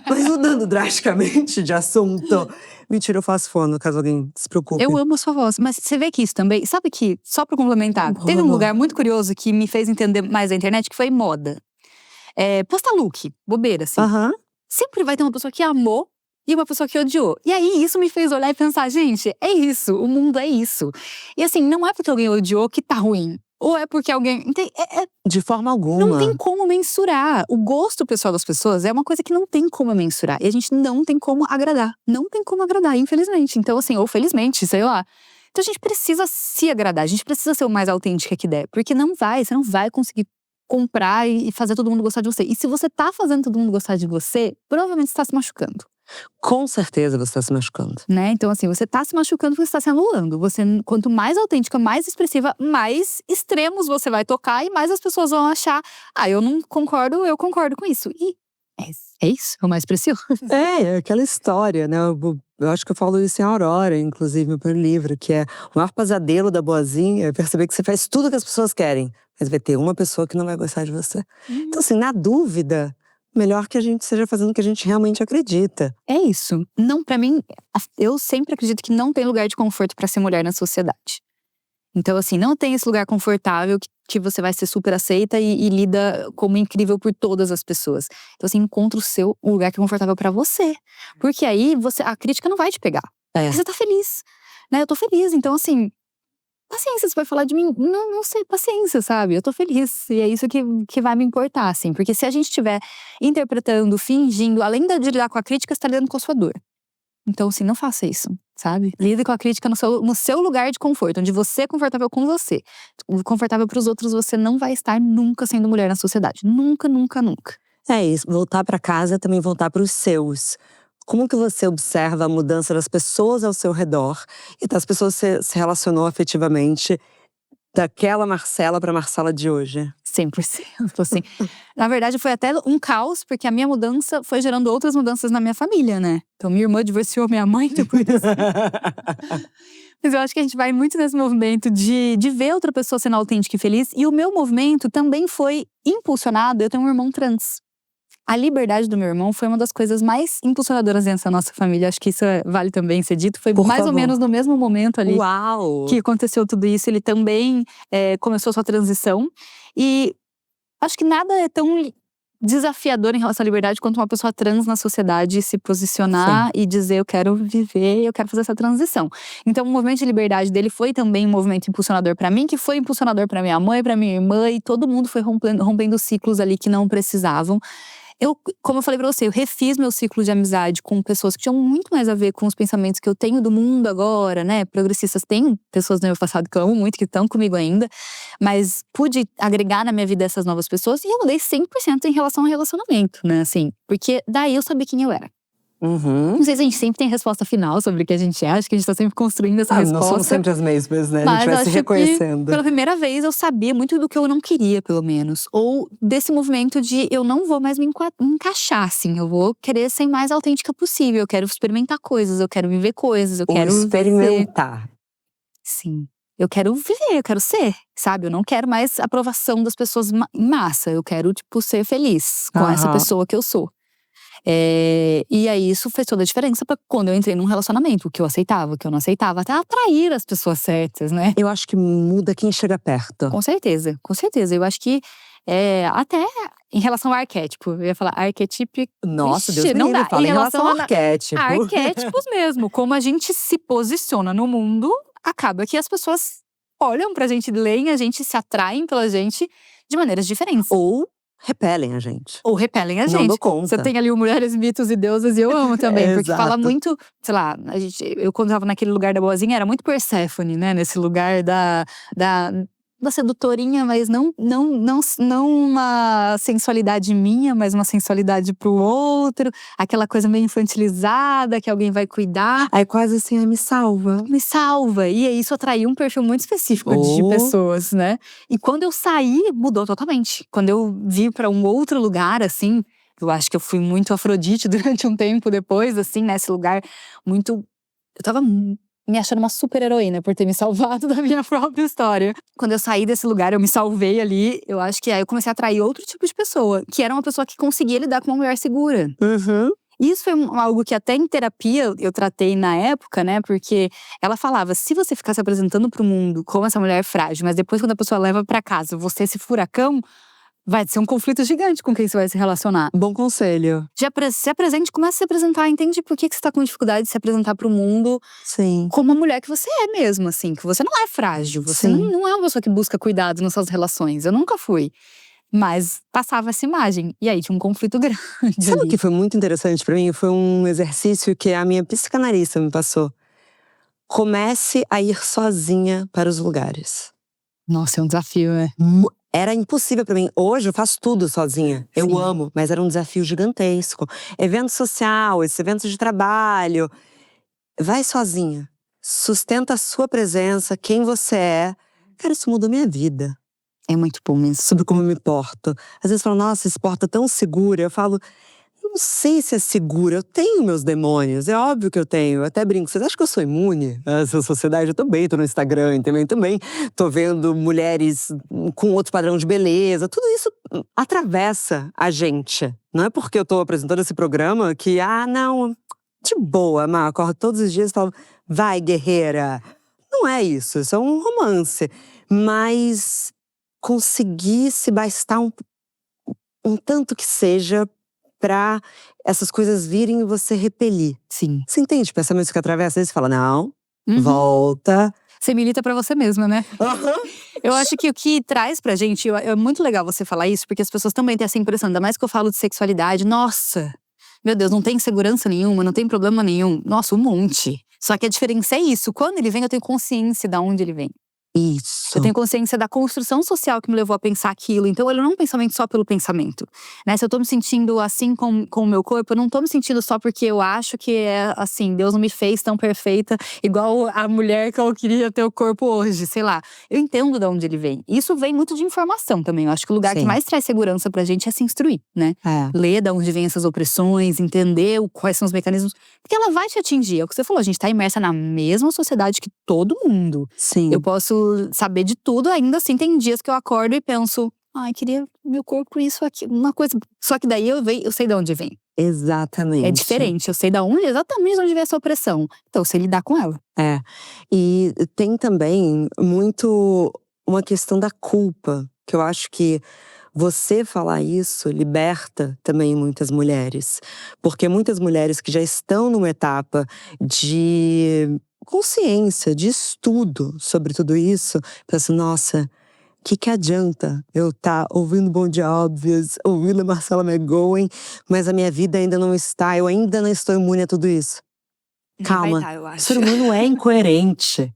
Mas mudando drasticamente de assunto… Mentira, eu faço fono, caso alguém se preocupe. Eu amo a sua voz, mas você vê que isso também… Sabe que, só pra complementar, teve um lugar muito curioso que me fez entender mais a internet, que foi moda. Postar look, bobeira, assim. Sempre vai ter uma pessoa que amou e uma pessoa que odiou. E aí, isso me fez olhar e pensar, gente, é isso, o mundo é isso. E assim, não é porque alguém odiou que tá ruim. Ou é porque alguém… De forma alguma. Não tem como mensurar. O gosto pessoal das pessoas é uma coisa que não tem como mensurar. E a gente não tem como agradar. Não tem como agradar, infelizmente. Então assim, ou felizmente, sei lá. Então a gente precisa se agradar. A gente precisa ser o mais autêntica que der. Porque você não vai conseguir comprar e fazer todo mundo gostar de você. E se você tá fazendo todo mundo gostar de você, provavelmente você tá se machucando. Com certeza você tá se machucando. Né? Então assim, você tá se machucando porque você tá se anulando. Você, quanto mais autêntica, mais expressiva, mais extremos você vai tocar e mais as pessoas vão achar, eu não concordo, eu concordo com isso. E é isso, é o mais precioso. É aquela história, né? Eu acho que eu falo isso em Aurora, inclusive, no meu livro, que é o maior pesadelo da boazinha é perceber que você faz tudo que as pessoas querem, mas vai ter uma pessoa que não vai gostar de você. Então assim, na dúvida, melhor que a gente esteja fazendo o que a gente realmente acredita. É isso. Não, pra mim, eu sempre acredito que não tem lugar de conforto pra ser mulher na sociedade. Então assim, não tem esse lugar confortável que você vai ser super aceita e lida como incrível por todas as pessoas. Então assim, encontra o lugar que é confortável pra você. Porque aí, a crítica não vai te pegar. Porque você tá feliz, né? Eu tô feliz, então assim… Paciência, você vai falar de mim? Não sei, paciência, sabe? Eu tô feliz. E é isso que vai me importar, assim. Porque se a gente estiver interpretando, fingindo, além de lidar com a crítica, você tá lidando com a sua dor. Então, assim, não faça isso, sabe? Lide com a crítica no seu lugar de conforto, onde você é confortável com você. Confortável pros outros, você não vai estar nunca sendo mulher na sociedade. Nunca, nunca, nunca. É isso, voltar pra casa é também voltar pros seus. Como que você observa a mudança das pessoas ao seu redor e das pessoas que se relacionou afetivamente daquela Marcela pra Marcela de hoje? 100%, assim. Na verdade, foi até um caos, porque a minha mudança foi gerando outras mudanças na minha família, né? Então, minha irmã divorciou minha mãe depois disso. Mas eu acho que a gente vai muito nesse movimento de ver outra pessoa sendo autêntica e feliz. E o meu movimento também foi impulsionado. Eu tenho um irmão trans. A liberdade do meu irmão foi uma das coisas mais impulsionadoras dentro da nossa família. Acho que isso vale também ser dito. Foi Por mais ou favor. menos no mesmo momento ali Uau! que aconteceu tudo isso. Ele também começou a sua transição. E acho que nada é tão desafiador em relação à liberdade quanto uma pessoa trans na sociedade se posicionar e dizer: eu quero viver, eu quero fazer essa transição. Então o movimento de liberdade dele foi também um movimento impulsionador pra mim, que foi impulsionador pra minha mãe, pra minha irmã, e todo mundo foi rompendo ciclos ali que não precisavam. Como eu falei pra você, eu refiz meu ciclo de amizade com pessoas que tinham muito mais a ver com os pensamentos que eu tenho do mundo agora, né? Progressistas, tem pessoas do meu passado que eu amo muito, que estão comigo ainda. Mas pude agregar na minha vida essas novas pessoas. E eu mudei 100% em relação ao relacionamento, né? Assim, porque daí eu sabia quem eu era. Uhum. Não sei se a gente sempre tem resposta final sobre o que a gente é. Acho que a gente tá sempre construindo essa resposta. Não somos sempre as mesmas, né? A Mas gente vai acho se reconhecendo. que, pela primeira vez, eu sabia muito do que eu não queria, pelo menos. Ou desse movimento de eu não vou mais me encaixar, assim. Eu vou querer ser mais autêntica possível. Eu quero experimentar coisas, eu quero viver coisas, eu quero experimentar. Sim. Eu quero viver, eu quero ser, sabe? Eu não quero mais aprovação das pessoas em massa. Eu quero, tipo, ser feliz com essa pessoa que eu sou. E aí isso fez toda a diferença pra quando eu entrei num relacionamento. O que eu aceitava, o que eu não aceitava. Até atrair as pessoas certas, né? Eu acho que muda quem chega perto. Com certeza, com certeza. Eu acho que até em relação ao arquétipo. Eu ia falar arquetípico. Nossa, Deus me não livre, dá. fala em relação ao arquétipo. Arquétipos mesmo. Como a gente se posiciona no mundo, acaba que as pessoas olham pra gente, leem a gente, se atraem pela gente de maneiras diferentes. Ou repelem a gente. Ou repelem a gente. Não dou conta. Você tem ali o Mulheres, Mitos e Deusas, e eu amo também. Porque Exato. fala muito, sei lá, eu quando tava naquele lugar da boazinha, era muito Perséfone, né? Nesse lugar da sedutorinha, mas não uma sensualidade minha, mas uma sensualidade pro outro. Aquela coisa meio infantilizada, que alguém vai cuidar. Aí quase assim, me salva. Me salva. E isso atraiu um perfil muito específico de pessoas, né? E quando eu saí, mudou totalmente. Quando eu vi pra um outro lugar, assim, eu acho que eu fui muito Afrodite durante um tempo depois, assim, nesse lugar muito… Eu tava me achando uma super heroína por ter me salvado da minha própria história. Quando eu saí desse lugar, eu me salvei ali. Eu acho que aí eu comecei a atrair outro tipo de pessoa. Que era uma pessoa que conseguia lidar com uma mulher segura. Uhum. Isso foi algo que até em terapia eu tratei na época, né? Porque ela falava, se você ficar se apresentando pro mundo como essa mulher frágil, mas depois quando a pessoa leva pra casa, você esse furacão, vai ser um conflito gigante com quem você vai se relacionar. Bom conselho. Se apresente, comece a se apresentar, entende por que você tá com dificuldade de se apresentar pro mundo. Sim. Como a mulher que você é mesmo, assim. Que você não é frágil, você não é uma pessoa que busca cuidados nas suas relações. Eu nunca fui. Mas passava essa imagem. E aí tinha um conflito grande. Sabe o que foi muito interessante pra mim? Foi um exercício que a minha psicanalista me passou. Comece a ir sozinha para os lugares. Nossa, é um desafio, né? Era impossível pra mim. Hoje eu faço tudo sozinha. Sim. Eu amo, mas era um desafio gigantesco. Evento social, esses eventos de trabalho. Vai sozinha. Sustenta a sua presença, quem você é. Cara, isso mudou minha vida. É muito bom mesmo. Sobre como eu me porto. Às vezes falam, nossa, se porta tão segura. Eu falo, não sei se é segura. Eu tenho meus demônios. É óbvio que eu tenho. Eu até brinco. Vocês acham que eu sou imune a essa sociedade? Eu também tô no Instagram, também tô vendo mulheres com outro padrão de beleza. Tudo isso atravessa a gente. Não é porque eu tô apresentando esse programa que, não, de boa, Má, acordo todos os dias e falo, vai, guerreira. Não é isso. Isso é um romance. Mas conseguir se bastar um tanto que seja pra essas coisas virem e você repelir. Sim. Você entende? Pensamentos que atravessam, aí você fala, não, volta. Você milita pra você mesma, né? Uhum. Eu acho que o que traz pra gente… É muito legal você falar isso, porque as pessoas também têm essa impressão. Ainda mais que eu falo de sexualidade. Nossa, meu Deus, não tem segurança nenhuma, não tem problema nenhum. Nossa, um monte. Só que a diferença é isso. Quando ele vem, eu tenho consciência de onde ele vem. Isso. Eu tenho consciência da construção social que me levou a pensar aquilo. Então, ele não é um pensamento só pelo pensamento, né? Se eu tô me sentindo assim com o meu corpo, eu não tô me sentindo só porque eu acho que é assim, Deus não me fez tão perfeita igual a mulher que eu queria ter o corpo hoje, sei lá. Eu entendo de onde ele vem. Isso vem muito de informação também. Eu acho que o lugar que Sim. mais traz segurança pra gente é se instruir, né? É. Ler de onde vêm essas opressões, entender quais são os mecanismos. Porque ela vai te atingir. É o que você falou, a gente tá imersa na mesma sociedade que todo mundo. Sim. Eu posso saber de tudo, ainda assim tem dias que eu acordo e penso, ai, queria meu corpo isso aqui, uma coisa. Só que daí eu sei de onde vem. Exatamente. É diferente, eu sei exatamente de onde vem essa opressão. Então eu sei lidar com ela. É. E tem também muito uma questão da culpa, que eu acho que você falar isso liberta também muitas mulheres. Porque muitas mulheres que já estão numa etapa de consciência, de estudo sobre tudo isso, pensam, nossa, que adianta eu estar ouvindo Bon Jovi, ouvindo a Marcela McGowan, mas a minha vida ainda não está, eu ainda não estou imune a tudo isso. Calma, Vai eu acho. o ser humano é incoerente.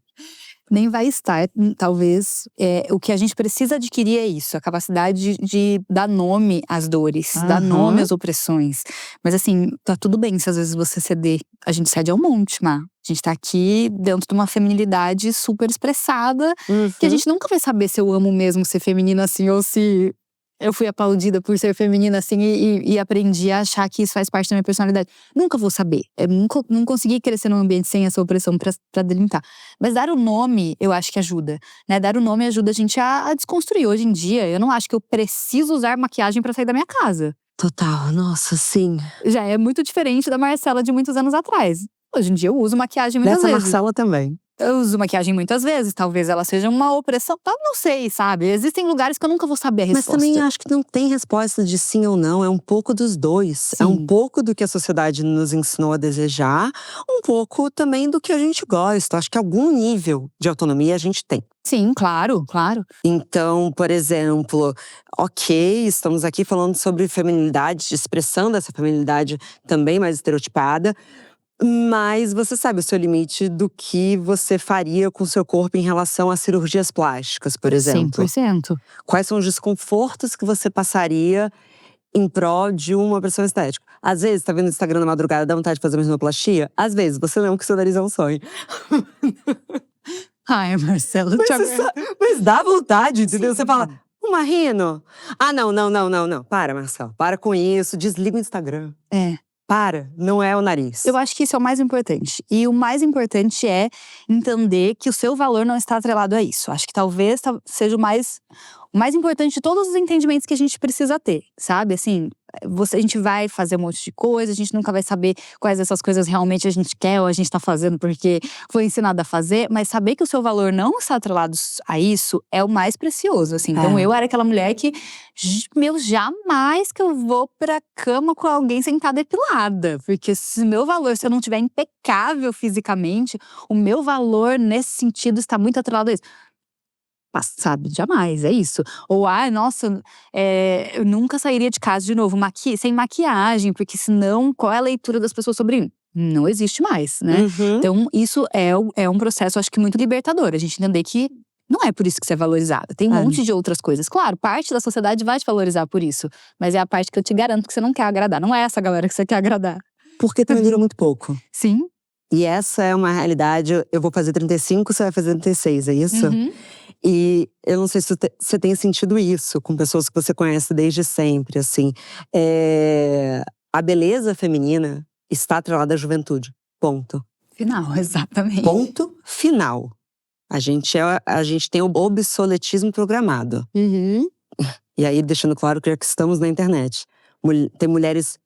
Nem vai estar, talvez. O que a gente precisa adquirir é isso, a capacidade de dar nome às dores, dar nome às opressões. Mas assim, tá tudo bem se às vezes você ceder. A gente cede ao monte, Má. A gente tá aqui dentro de uma feminilidade super expressada, que a gente nunca vai saber se eu amo mesmo ser feminina assim, ou se eu fui aplaudida por ser feminina assim e aprendi a achar que isso faz parte da minha personalidade. Nunca vou saber. Eu nunca, não consegui crescer num ambiente sem essa opressão pra delimitar. Mas dar o nome, eu acho que ajuda, né? Dar o nome ajuda a gente a desconstruir. Hoje em dia, eu não acho que eu preciso usar maquiagem pra sair da minha casa. Total, nossa, sim. Já é muito diferente da Marcela de muitos anos atrás. Hoje em dia eu uso maquiagem muitas Dessa vezes. Marcela também. Eu uso maquiagem muitas vezes, talvez ela seja uma opressão, não sei, sabe? Existem lugares que eu nunca vou saber a resposta. Mas também acho que não tem resposta de sim ou não, é um pouco dos dois. Sim. É um pouco do que a sociedade nos ensinou a desejar, um pouco também do que a gente gosta. Acho que algum nível de autonomia a gente tem. Sim, claro, claro. Então, por exemplo, ok, estamos aqui falando sobre feminilidade, expressando essa feminilidade também mais estereotipada. Mas você sabe o seu limite do que você faria com o seu corpo em relação a cirurgias plásticas, por exemplo. 100%. Quais são os desconfortos que você passaria em prol de uma opressão estética? Às vezes, tá vendo o Instagram na madrugada, dá vontade de fazer uma rinoplastia? Às vezes, você lembra que seu nariz é um sonho. Ai, Marcelo, mas dá vontade, entendeu? Sim. Você fala, uma rino? Ah, não. Para, Marcelo. Para com isso, desliga o Instagram. Para, não é o nariz. Eu acho que isso é o mais importante. E o mais importante é entender que o seu valor não está atrelado a isso. Acho que talvez seja o mais importante de todos os entendimentos que a gente precisa ter, sabe? Assim, a gente vai fazer um monte de coisa, a gente nunca vai saber quais dessas coisas realmente a gente quer ou a gente tá fazendo porque foi ensinado a fazer. Mas saber que o seu valor não está atrelado a isso é o mais precioso, assim. Então eu era aquela mulher que, jamais que eu vou pra cama com alguém sentada depilada. Porque se eu não tiver impecável fisicamente, o meu valor nesse sentido está muito atrelado a isso. Sabe, jamais, é isso. Ou, nossa, eu nunca sairia de casa de novo sem maquiagem, porque senão, qual é a leitura das pessoas sobre mim? Não existe mais, né? Então, isso é um processo, acho que muito libertador. A gente entender que não é por isso que você é valorizada. Tem um monte de outras coisas. Claro, parte da sociedade vai te valorizar por isso. Mas é a parte que eu te garanto que você não quer agradar. Não é essa galera que você quer agradar. Porque também dura muito pouco. Sim. E essa é uma realidade. Eu vou fazer 35, você vai fazer 36, é isso? E eu não sei se você tem sentido isso com pessoas que você conhece desde sempre, assim. A beleza feminina está atrelada à juventude. Ponto. Final, exatamente. Ponto final. A gente tem o obsoletismo programado. E aí, deixando claro que estamos na internet. Tem mulheres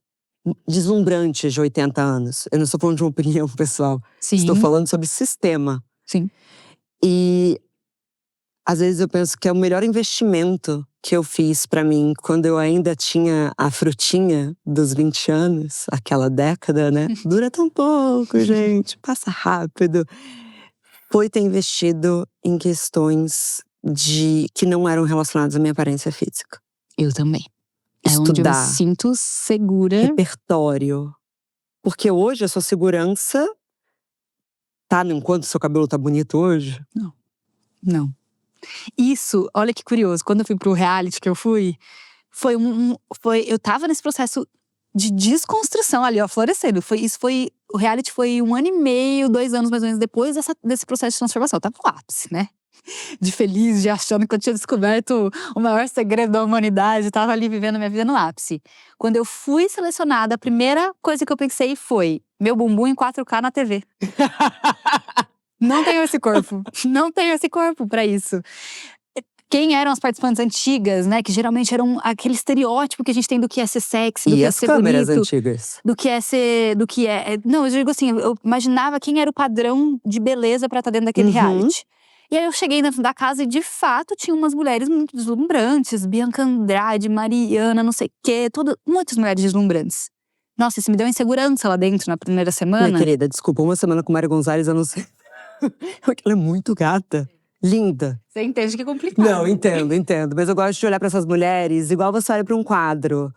deslumbrantes de 80 anos. Eu não estou falando de uma opinião pessoal. Sim. Estou falando sobre sistema. Sim. E às vezes eu penso que é o melhor investimento que eu fiz pra mim quando eu ainda tinha a frutinha dos 20 anos, aquela década, né? Dura tão pouco, gente, passa rápido. Foi ter investido em questões que não eram relacionadas à minha aparência física. Eu também. Estudar. É onde eu me sinto segura. Repertório. Porque hoje a sua segurança tá no enquanto seu cabelo tá bonito hoje? Não. Isso, olha que curioso, quando eu fui pro reality que eu fui, eu tava nesse processo de desconstrução ali, ó, florescendo. O reality foi 1 ano e meio, 2 anos mais ou menos depois desse processo de transformação. Eu tava no ápice, né? De feliz, de achando que eu tinha descoberto o maior segredo da humanidade. Tava ali vivendo minha vida no ápice. Quando eu fui selecionada, a primeira coisa que eu pensei foi: meu bumbum em 4K na TV. Não tenho esse corpo. Não tenho esse corpo pra isso. Quem eram as participantes antigas, né? Que geralmente eram aquele estereótipo que a gente tem do que é ser sexy, do E que é as ser câmeras bonito, antigas? do que é ser. Do que é. Não, eu digo assim, eu imaginava quem era o padrão de beleza pra estar dentro daquele reality. E aí eu cheguei dentro da casa e, de fato, tinha umas mulheres muito deslumbrantes. Bianca Andrade, Mariana, não sei o quê. Muitas mulheres deslumbrantes. Nossa, isso me deu insegurança lá dentro na primeira semana. Minha querida, desculpa, 1 semana com Mari Gonzalez, eu não sei. Ela é muito gata. Linda. Você entende que é complicado. Não, entendo. Mas eu gosto de olhar pra essas mulheres igual você olha pra um quadro.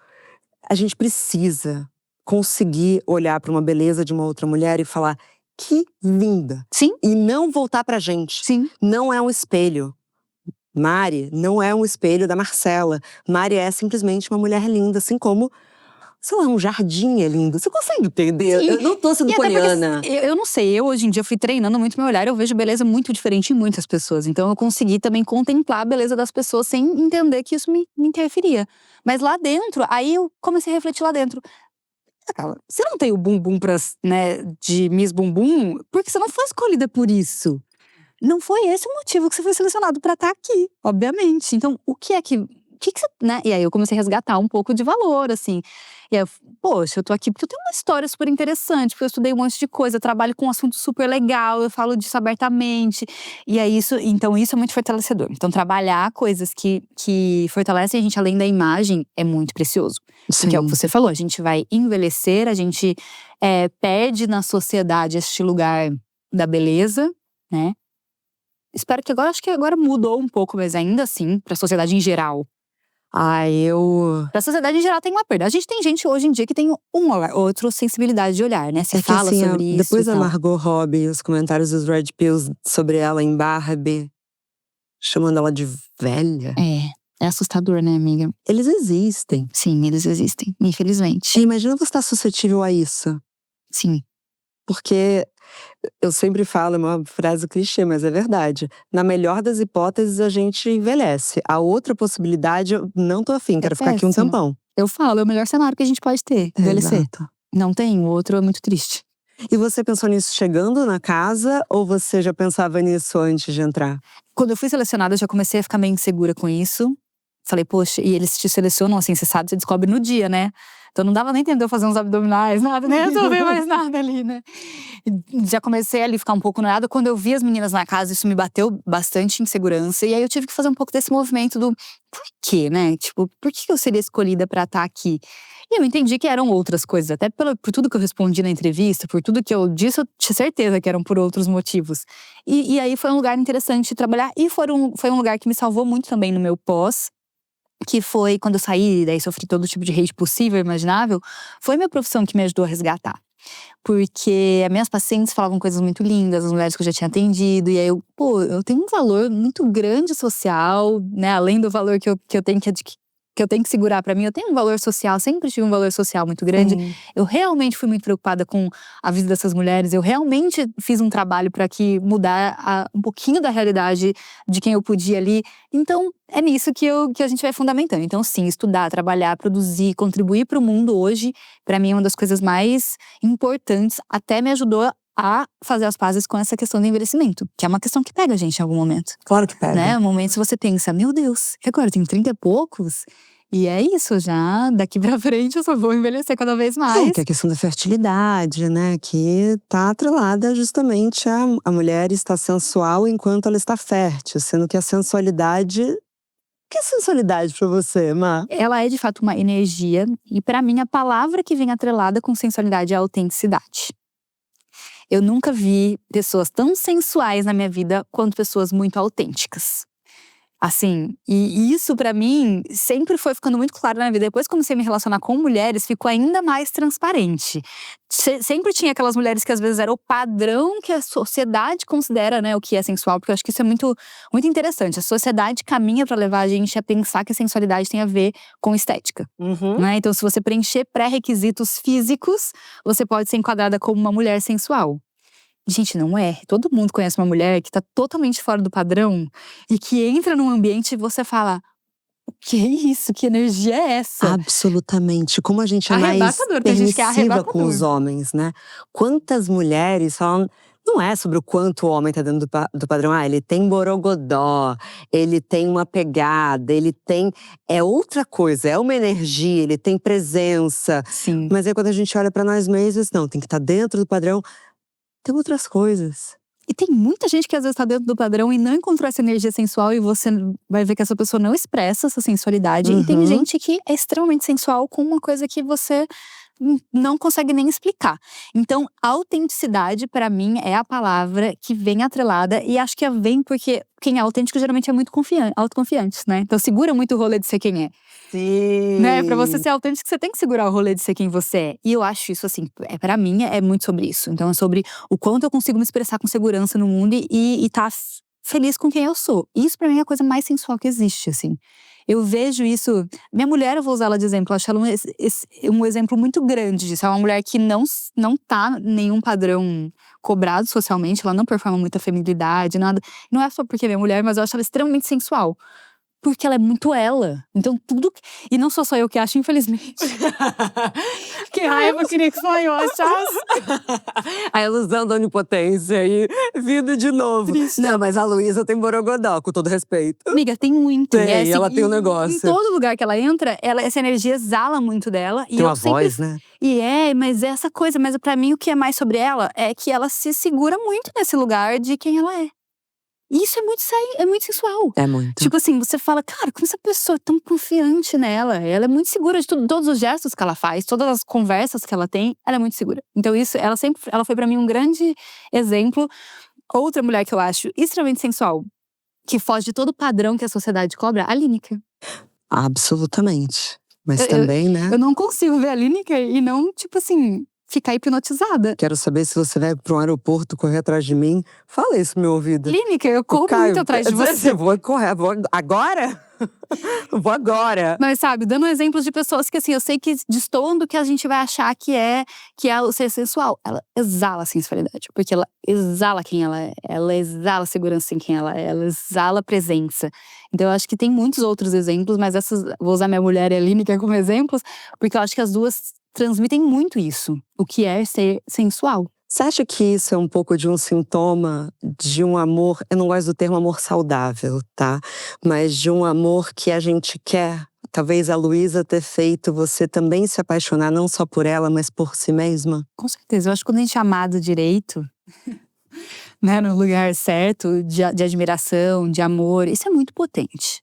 A gente precisa conseguir olhar pra uma beleza de uma outra mulher e falar: que linda. Sim. E não voltar pra gente. Sim. Não é um espelho. Mari não é um espelho da Marcela. Mari é simplesmente uma mulher linda, assim como, sei lá, um jardim é lindo. Você consegue entender? Sim. Eu não tô sendo E até porque, poliana. eu não sei, eu hoje em dia fui treinando muito meu olhar, eu vejo beleza muito diferente em muitas pessoas. Então eu consegui também contemplar a beleza das pessoas sem entender que isso me interferia. Mas lá dentro, aí eu comecei a refletir lá dentro. Cara, você não tem o bumbum né, de Miss Bumbum, porque você não foi escolhida por isso. Não foi esse o motivo que você foi selecionado pra estar aqui, obviamente. Então, o que você, né? E aí eu comecei a resgatar um pouco de valor, assim. E aí, poxa, eu tô aqui porque eu tenho uma história super interessante, porque eu estudei um monte de coisa, eu trabalho com um assunto super legal, eu falo disso abertamente. E aí então isso é muito fortalecedor. Então, trabalhar coisas que fortalecem a gente além da imagem é muito precioso. Porque é o que você falou, a gente vai envelhecer, a gente perde na sociedade este lugar da beleza, né? Espero que acho que agora mudou um pouco, mas ainda assim, pra sociedade em geral. Pra sociedade em geral tem uma perda. A gente tem gente hoje em dia que tem outra sensibilidade de olhar, né? Você fala assim, sobre isso depois e da tal. Margot Robbie, os comentários dos Red Pills sobre ela em Barbie, chamando ela de velha. É assustador, né, amiga? Eles existem. Sim, eles existem, infelizmente. Imagina você estar suscetível a isso. Sim. Porque eu sempre falo, é uma frase clichê, mas é verdade. Na melhor das hipóteses, a gente envelhece. A outra possibilidade, eu não tô afim, quero ficar aqui um péssimo. tempão. Eu falo, é o melhor cenário que a gente pode ter, envelhecer. Exato. Não tem, o outro é muito triste. E você pensou nisso chegando na casa ou você já pensava nisso antes de entrar? Quando eu fui selecionada, eu já comecei a ficar meio insegura com isso. Falei, poxa, e eles te selecionam assim, você sabe, você descobre no dia, né? Então não dava nem entender eu fazer uns abdominais, nada, nem resolver mais nada ali, né? Já comecei ali a ficar um pouco noiada. Quando eu vi as meninas na casa, isso me bateu bastante insegurança. E aí eu tive que fazer um pouco desse movimento do por quê, né? Tipo, por que eu seria escolhida pra estar aqui? E eu entendi que eram outras coisas, até por tudo que eu respondi na entrevista, por tudo que eu disse, eu tinha certeza que eram por outros motivos. E aí foi um lugar interessante de trabalhar. E foi um lugar que me salvou muito também no meu pós. Que foi quando eu saí, daí sofri todo tipo de hate possível, imaginável. Foi minha profissão que me ajudou a resgatar. Porque as minhas pacientes falavam coisas muito lindas, as mulheres que eu já tinha atendido. E aí eu tenho um valor muito grande social, né? Além do valor que eu tenho que eu tenho que segurar pra mim, eu tenho um valor social, sempre tive um valor social muito grande. Eu realmente fui muito preocupada com a vida dessas mulheres. Eu realmente fiz um trabalho pra mudar um pouquinho da realidade de quem eu podia ali. Então, é nisso que a gente vai fundamentando. Então, sim, estudar, trabalhar, produzir, contribuir pro mundo hoje, pra mim é uma das coisas mais importantes. Até me ajudou a fazer as pazes com essa questão do envelhecimento, que é uma questão que pega a gente em algum momento. Claro que pega. Né? Um momento que você pensa, meu Deus, e agora eu tenho 30 e poucos? E é isso, já daqui pra frente eu só vou envelhecer cada vez mais. Que é a questão da fertilidade, né? Que tá atrelada justamente a mulher está sensual enquanto ela está fértil. Sendo que a sensualidade… O que é sensualidade pra você, Má? Ela é de fato uma energia. E pra mim a palavra que vem atrelada com sensualidade é a autenticidade. Eu nunca vi pessoas tão sensuais na minha vida quanto pessoas muito autênticas. Assim, e isso pra mim sempre foi ficando muito claro na minha vida. Depois que comecei a me relacionar com mulheres, ficou ainda mais transparente. Sempre tinha aquelas mulheres que às vezes era o padrão que a sociedade considera, né, o que é sensual. Porque eu acho que isso é muito, muito interessante. A sociedade caminha pra levar a gente a pensar que a sensualidade tem a ver com estética. Né? Então, se você preencher pré-requisitos físicos, você pode ser enquadrada como uma mulher sensual. Gente, não é. Todo mundo conhece uma mulher que tá totalmente fora do padrão e que entra num ambiente e você fala: o que é isso? Que energia é essa? Absolutamente. Como a gente é mais Arrebatador. Tem gente que é permissiva com os arrebatador. homens, né? Quantas mulheres falam… Não é sobre o quanto o homem tá dentro do padrão. Ah, ele tem borogodó, ele tem uma pegada, ele tem… É outra coisa, é uma energia, ele tem presença. Sim. Mas aí quando a gente olha pra nós mesmos, não, tem que estar dentro do padrão. Tem outras coisas. E tem muita gente que às vezes tá dentro do padrão e não encontrou essa energia sensual, e você vai ver que essa pessoa não expressa essa sensualidade. E tem gente que é extremamente sensual com uma coisa que você não consegue nem explicar. Então, autenticidade pra mim é a palavra que vem atrelada, e acho que vem porque quem é autêntico geralmente é muito autoconfiante, né? Então segura muito o rolê de ser quem é. Sim. Né? Pra você ser autêntico, você tem que segurar o rolê de ser quem você é. E eu acho isso, assim, pra mim é muito sobre isso. Então é sobre o quanto eu consigo me expressar com segurança no mundo e tá feliz com quem eu sou. Isso pra mim é a coisa mais sensual que existe, assim. Eu vejo isso… Minha mulher, eu vou usar ela de exemplo. Eu acho ela um exemplo muito grande disso. É uma mulher que não tá em nenhum padrão cobrado socialmente. Ela não performa muita feminilidade, nada. Não é só porque é minha mulher, mas eu acho ela extremamente sensual. Porque ela é muito ela. Então tudo… E não sou só eu que acho, infelizmente. Que raiva, eu queria que só eu achasse. A ilusão da onipotência aí, vindo de novo. Triste. Não, mas a Luísa tem borogodó, com todo respeito. Amiga, tem muito. Tem, E é assim, ela tem um negócio. Em todo lugar que ela entra, essa energia exala muito dela. E Tem eu uma sempre… voz, né? Mas é essa coisa. Mas pra mim, o que é mais sobre ela é que ela se segura muito nesse lugar de quem ela é. E isso é muito sensual. É muito. Tipo assim, você fala, cara, como essa pessoa é tão confiante nela? Ela é muito segura de todos os gestos que ela faz, todas as conversas que ela tem, ela é muito segura. Então isso, ela foi pra mim um grande exemplo. Outra mulher que eu acho extremamente sensual, que foge de todo o padrão que a sociedade cobra, a Lineker. Absolutamente. Mas também, né? Eu não consigo ver a Lineker e não, tipo assim, ficar hipnotizada. Quero saber se você vai para um aeroporto correr atrás de mim. Fala isso no meu ouvido. Lineker, eu corro muito atrás de você. Vou correr, agora? Vou agora. Mas sabe, dando exemplos de pessoas que assim, eu sei que destoam do que a gente vai achar que é o ser sensual. Ela exala a sensualidade, porque ela exala quem ela é. Ela exala segurança em quem ela exala presença. Então eu acho que tem muitos outros exemplos, mas vou usar minha mulher e a Lineker como exemplos, porque eu acho que as duas transmitem muito isso, o que é ser sensual. Você acha que isso é um pouco de um sintoma de um amor… Eu não gosto do termo amor saudável, tá? Mas de um amor que a gente quer. Talvez a Luísa ter feito você também se apaixonar não só por ela, mas por si mesma? Com certeza. Eu acho que quando a gente é amado direito, né, no lugar certo, de admiração, de amor, isso é muito potente.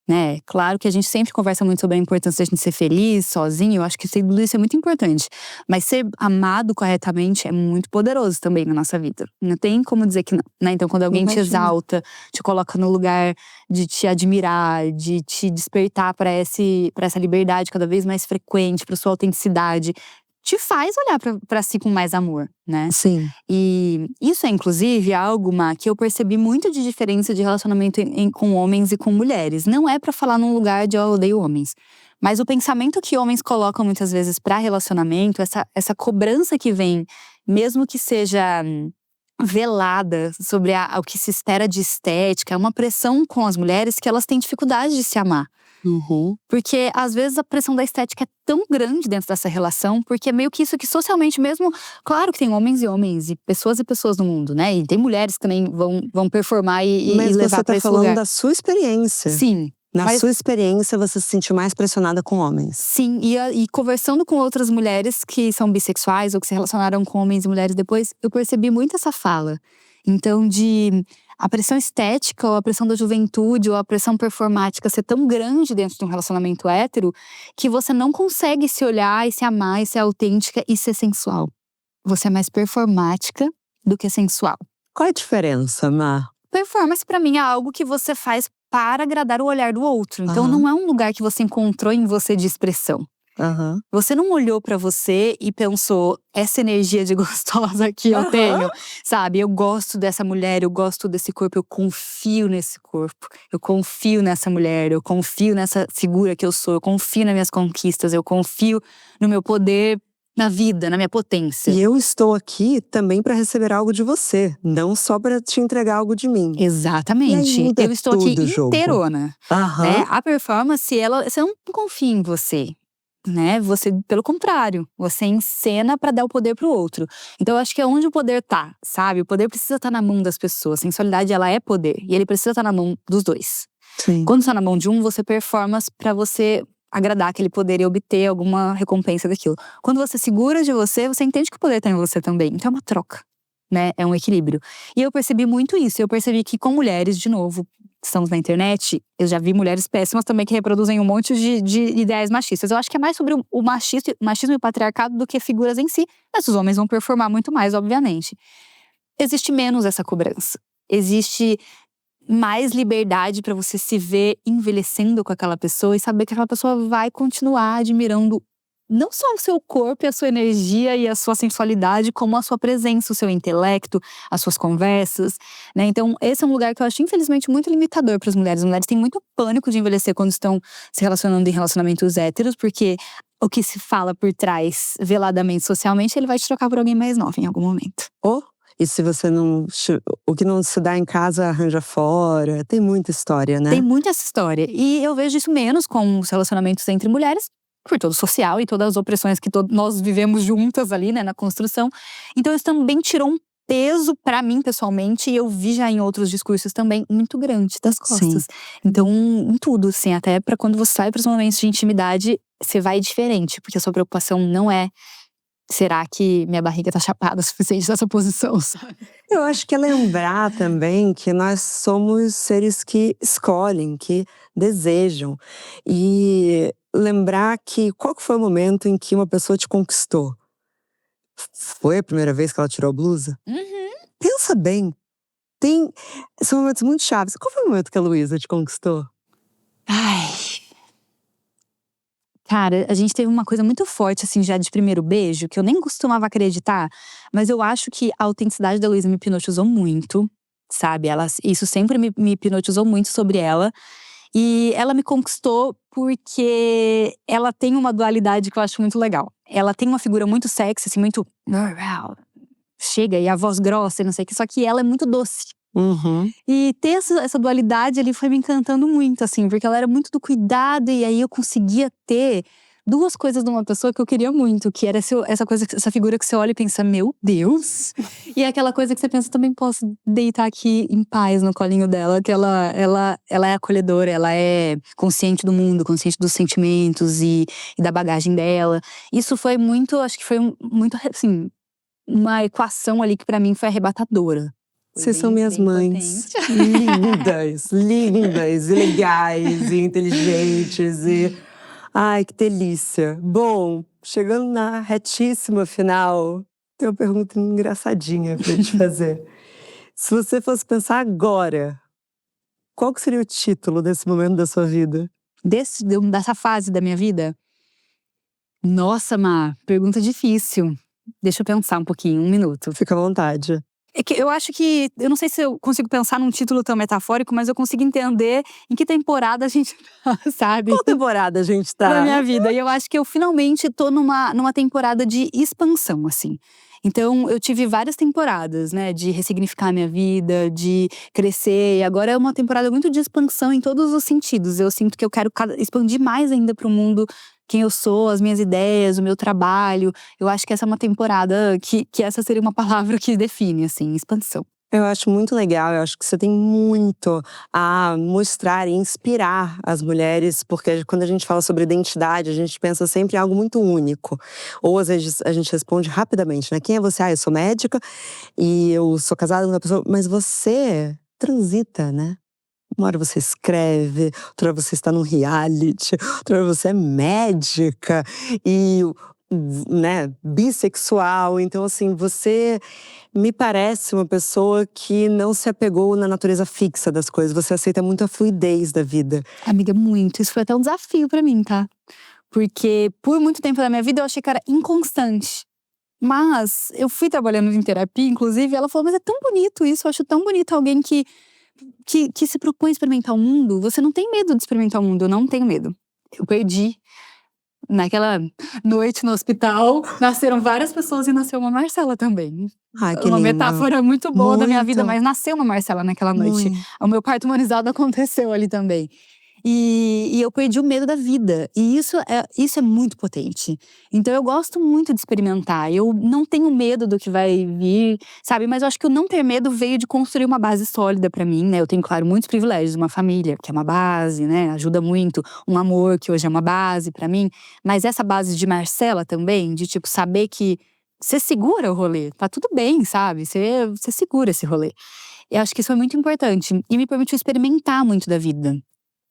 Né? Claro que a gente sempre conversa muito sobre a importância de a gente ser feliz, sozinho. Eu acho que tudo isso é muito importante. Mas ser amado corretamente é muito poderoso também na nossa vida. Não tem como dizer que não, né? Então quando alguém te exalta, te coloca no lugar de te admirar, de te despertar para essa liberdade cada vez mais frequente, para sua autenticidade, te faz olhar pra si com mais amor, né? Sim. E isso é, inclusive, algo, Má, que eu percebi muito de diferença de relacionamento com homens e com mulheres. Não é pra falar num lugar de eu odeio homens. Mas o pensamento que homens colocam muitas vezes pra relacionamento, essa cobrança que vem, mesmo que seja velada sobre o que se espera de estética, é uma pressão com as mulheres que elas têm dificuldade de se amar. Porque às vezes a pressão da estética é tão grande dentro dessa relação, porque é meio que isso que socialmente mesmo… Claro que tem homens e pessoas no mundo, né? E tem mulheres que também vão performar e levar pra esse lugar. Mas você tá falando da sua experiência. Sim. Na sua experiência, você se sentiu mais pressionada com homens. Sim, e conversando com outras mulheres que são bissexuais ou que se relacionaram com homens e mulheres depois, eu percebi muito essa fala. Então, a pressão estética, ou a pressão da juventude, ou a pressão performática ser tão grande dentro de um relacionamento hétero, que você não consegue se olhar e se amar e ser autêntica e ser sensual. Você é mais performática do que sensual. Qual é a diferença, Má? Performance pra mim é algo que você faz para agradar o olhar do outro. Então Aham. não é um lugar que você encontrou em você de expressão. Aham. Você não olhou pra você e pensou, essa energia de gostosa que eu Aham. tenho, sabe? Eu gosto dessa mulher, eu gosto desse corpo, eu confio nesse corpo, eu confio nessa mulher, eu confio nessa figura que eu sou, eu confio nas minhas conquistas, eu confio no meu poder na vida, na minha potência. E eu estou aqui também para receber algo de você, não só para te entregar algo de mim. E aí Exatamente. muda Eu estou aqui tudo o jogo. inteirona, Aham. né? A performance, você não confia em você, né? Você, pelo contrário, você encena pra dar o poder pro outro. Então eu acho que é onde o poder tá, sabe? O poder precisa estar na mão das pessoas. A sensualidade, ela é poder e ele precisa estar na mão dos dois. Sim. Quando tá na mão de um, você performa pra você agradar aquele poder e obter alguma recompensa daquilo. Quando você segura de você, você entende que o poder tá em você também. Então é uma troca, né? É um equilíbrio. E eu percebi muito isso. Eu percebi que com mulheres, de novo, estamos na internet, eu já vi mulheres péssimas também que reproduzem um monte de ideias machistas. Eu acho que é mais sobre o machismo e o patriarcado do que figuras em si. Mas os homens vão performar muito mais, obviamente. Existe menos essa cobrança. Existe mais liberdade pra você se ver envelhecendo com aquela pessoa e saber que aquela pessoa vai continuar admirando não só o seu corpo e a sua energia e a sua sensualidade, como a sua presença, o seu intelecto, as suas conversas, né? Então esse é um lugar que eu acho infelizmente muito limitador para as mulheres. As mulheres têm muito pânico de envelhecer quando estão se relacionando em relacionamentos héteros, porque o que se fala por trás, veladamente, socialmente, ele vai te trocar por alguém mais novo em algum momento. Ou, e se você não. O que não se dá em casa, arranja fora. Tem muita história, né? Tem muita essa história. E eu vejo isso menos com os relacionamentos entre mulheres, por todo o social e todas as opressões que nós vivemos juntas ali, né, na construção. Então isso também tirou um peso pra mim pessoalmente, e eu vi já em outros discursos também, muito grande das costas. Sim. Então, em tudo, assim, até pra quando você vai pros momentos de intimidade, você vai diferente, porque a sua preocupação não é: será que minha barriga tá chapada o suficiente nessa posição, sabe? Eu acho que é lembrar também que nós somos seres que escolhem, que desejam. E lembrar que qual que foi o momento em que uma pessoa te conquistou? Foi a primeira vez que ela tirou a blusa? Uhum. Pensa bem. São momentos muito chaves. Qual foi o momento que a Luísa te conquistou? Ai. Cara, a gente teve uma coisa muito forte, assim, já de primeiro beijo, que eu nem costumava acreditar, mas eu acho que a autenticidade da Luísa me hipnotizou muito, sabe? Isso sempre me hipnotizou muito sobre ela. E ela me conquistou porque ela tem uma dualidade que eu acho muito legal. Ela tem uma figura muito sexy, assim, muito chega, e a voz grossa e não sei o que, só que ela é muito doce. Uhum. E ter essa dualidade ali foi me encantando muito, assim, porque ela era muito do cuidado, e aí eu conseguia ter duas coisas numa pessoa que eu queria muito, que era essa figura que você olha e pensa, meu Deus! E é aquela coisa que você pensa, também posso deitar aqui em paz no colinho dela, que ela é acolhedora, ela é consciente do mundo, consciente dos sentimentos e da bagagem dela. Isso foi muito, acho que foi muito, assim, uma equação ali que pra mim foi arrebatadora. Vocês são minhas bem mães. potente. Lindas, lindas, e legais, e inteligentes, e… Ai, que delícia. Bom, chegando na retíssima final, tem uma pergunta engraçadinha pra te fazer. Se você fosse pensar agora, qual que seria o título desse momento da sua vida? Dessa fase da minha vida? Nossa, Má, pergunta difícil. Deixa eu pensar um pouquinho, um minuto. Fica à vontade. É que eu acho que, eu não sei se eu consigo pensar num título tão metafórico, mas eu consigo entender em que temporada a gente tá, sabe? Qual temporada a gente tá? Da minha vida. E eu acho que eu finalmente tô numa temporada de expansão, assim. Então, eu tive várias temporadas, né, de ressignificar a minha vida, de crescer. E agora é uma temporada muito de expansão em todos os sentidos. Eu sinto que eu quero expandir mais ainda pro mundo quem eu sou, as minhas ideias, o meu trabalho. Eu acho que essa é uma temporada que essa seria uma palavra que define, assim, expansão. Eu acho muito legal, eu acho que você tem muito a mostrar e inspirar as mulheres, porque quando a gente fala sobre identidade, a gente pensa sempre em algo muito único. Ou às vezes a gente responde rapidamente, né? Quem é você? Ah, eu sou médica e eu sou casada com uma pessoa. Mas você transita, né? Uma hora você escreve, outra hora você está num reality, outra hora você é médica. E né, bissexual. Então, assim, você me parece uma pessoa que não se apegou na natureza fixa das coisas. Você aceita muito a fluidez da vida. Amiga, muito. Isso foi até um desafio pra mim, tá? Porque por muito tempo da minha vida eu achei que era inconstante. Mas eu fui trabalhando em terapia, inclusive, e ela falou: mas é tão bonito isso, eu acho tão bonito alguém que se propõe a experimentar o mundo. Você não tem medo de experimentar o mundo, eu não tenho medo. Eu perdi. Naquela noite no hospital, nasceram várias pessoas e nasceu uma Marcela também. Ai, que Uma lindo. metáfora muito boa da minha vida, Muito. mas nasceu uma Marcela naquela noite. Muito. O meu parto humanizado aconteceu ali também. E eu perdi o medo da vida. E isso é muito potente. Então eu gosto muito de experimentar. Eu não tenho medo do que vai vir, sabe? Mas eu acho que o não ter medo veio de construir uma base sólida pra mim, né? Eu tenho, claro, muitos privilégios. Uma família, que é uma base, né? Ajuda muito. Um amor, que hoje é uma base pra mim. Mas essa base de Marcela também, de tipo, saber que você segura o rolê. Tá tudo bem, sabe? Você segura esse rolê. Eu acho que isso é muito importante. E me permitiu experimentar muito da vida.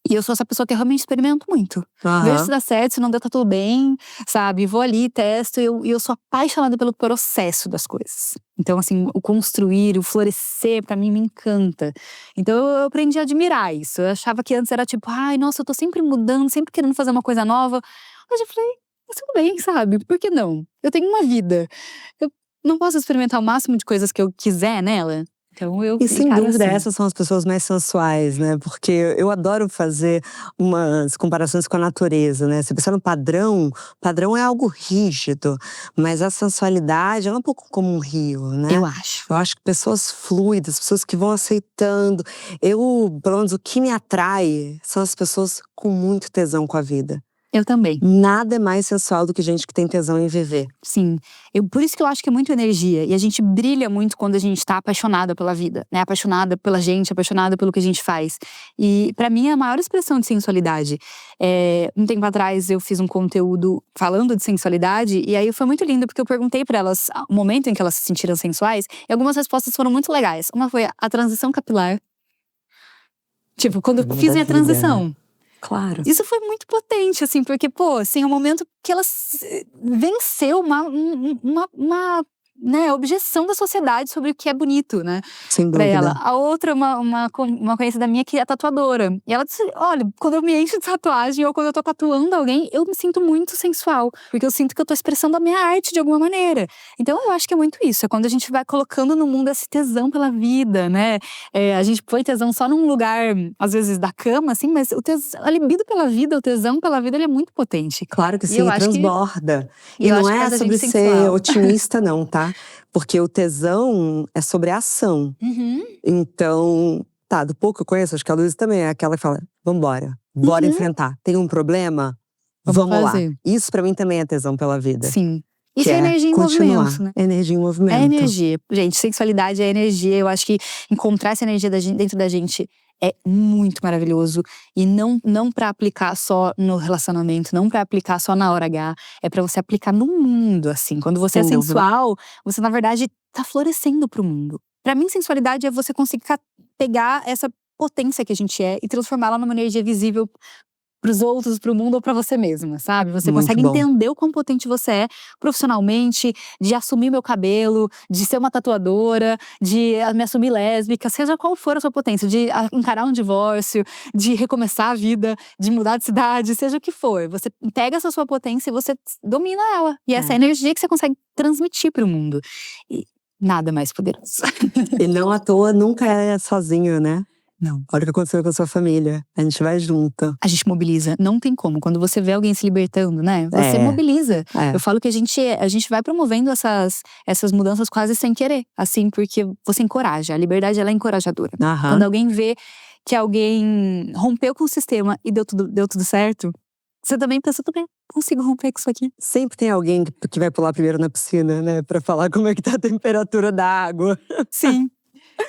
E eu sou essa pessoa que eu realmente experimento muito. Vejo se dá certo, se não der, tá tudo bem, sabe? Vou ali, testo, e eu sou apaixonada pelo processo das coisas. Então, assim, o construir, o florescer, pra mim, me encanta. Então, eu aprendi a admirar isso. Eu achava que antes era tipo, ai, nossa, eu tô sempre mudando, sempre querendo fazer uma coisa nova. Hoje eu falei, mas tudo bem, sabe? Por que não? Eu tenho uma vida. Eu não posso experimentar o máximo de coisas que eu quiser nela? Então, eu E sem encaro dúvida, assim. essas são as pessoas mais sensuais, né? Porque eu adoro fazer umas comparações com a natureza, né? Se pensar no padrão, padrão é algo rígido, mas a sensualidade ela é um pouco como um rio, né? Eu acho. Eu acho que pessoas fluidas, pessoas que vão aceitando. Pelo menos o que me atrai são as pessoas com muito tesão com a vida. Eu também. Nada é mais sensual do que gente que tem tesão em viver. Sim. Por isso que eu acho que é muito energia. E a gente brilha muito quando a gente tá apaixonada pela vida, né? Apaixonada pela gente, apaixonada pelo que a gente faz. E pra mim é a maior expressão de sensualidade. Um tempo atrás eu fiz um conteúdo falando de sensualidade. E aí foi muito lindo, porque eu perguntei pra elas o momento em que elas se sentiram sensuais. E algumas respostas foram muito legais. Uma foi a transição capilar. Tipo, quando eu fiz minha transição. Claro. Isso foi muito potente, assim, porque, pô, assim, é um momento que ela venceu uma né, objeção da sociedade sobre o que é bonito, né? Sem Pra dúvida. ela. A outra, uma conhecida minha que é tatuadora. E ela disse: olha, quando eu me encho de tatuagem ou quando eu tô tatuando alguém, eu me sinto muito sensual. Porque eu sinto que eu tô expressando a minha arte de alguma maneira. Então eu acho que é muito isso. É quando a gente vai colocando no mundo esse tesão pela vida, né? A gente põe tesão só num lugar, às vezes, da cama, assim, mas a libido pela vida, o tesão pela vida, ele é muito potente. Claro que E sim, eu acho que transborda. E E eu não acho que é faz a sobre gente ser sensual. otimista, não, tá? Porque o tesão é sobre a ação. Então, tá, do pouco que eu conheço, acho que a Luísa também é aquela que fala: vambora, bora enfrentar. Tem um problema? Vamos Vamos lá. fazer. Isso pra mim também é tesão pela vida. Sim. Que Isso é é energia em continuar. movimento, né? Energia em É movimento. energia. Gente, sexualidade é energia. Eu acho que encontrar essa energia dentro da gente é muito maravilhoso. E não pra aplicar só no relacionamento, não pra aplicar só na hora H. É pra você aplicar no mundo, assim. Quando você é Sem dúvida. sensual, você na verdade tá florescendo pro mundo. Pra mim, sensualidade é você conseguir pegar essa potência que a gente é e transformá-la numa energia visível pros outros, pro mundo ou pra você mesma, sabe? Você Muito consegue bom. entender o quão potente você é profissionalmente, de assumir meu cabelo, de ser uma tatuadora, de me assumir lésbica, seja qual for a sua potência, de encarar um divórcio, de recomeçar a vida, de mudar de cidade, seja o que for. Você pega essa sua potência e você domina ela. E essa é a energia que você consegue transmitir pro mundo. E nada mais poderoso. E não à toa nunca é sozinho, né? Não. Olha o que aconteceu com a sua família. A gente vai junto. A gente mobiliza, não tem como. Quando você vê alguém se libertando, né? Você mobiliza. Eu falo que a gente vai promovendo essas mudanças quase sem querer. Assim, porque você encoraja. A liberdade, ela é encorajadora. Quando alguém vê que alguém rompeu com o sistema e deu tudo certo, você também pensa, tudo bem, consigo romper com isso aqui. Sempre tem alguém que vai pular primeiro na piscina, né? Pra falar como é que tá a temperatura da água. Sim.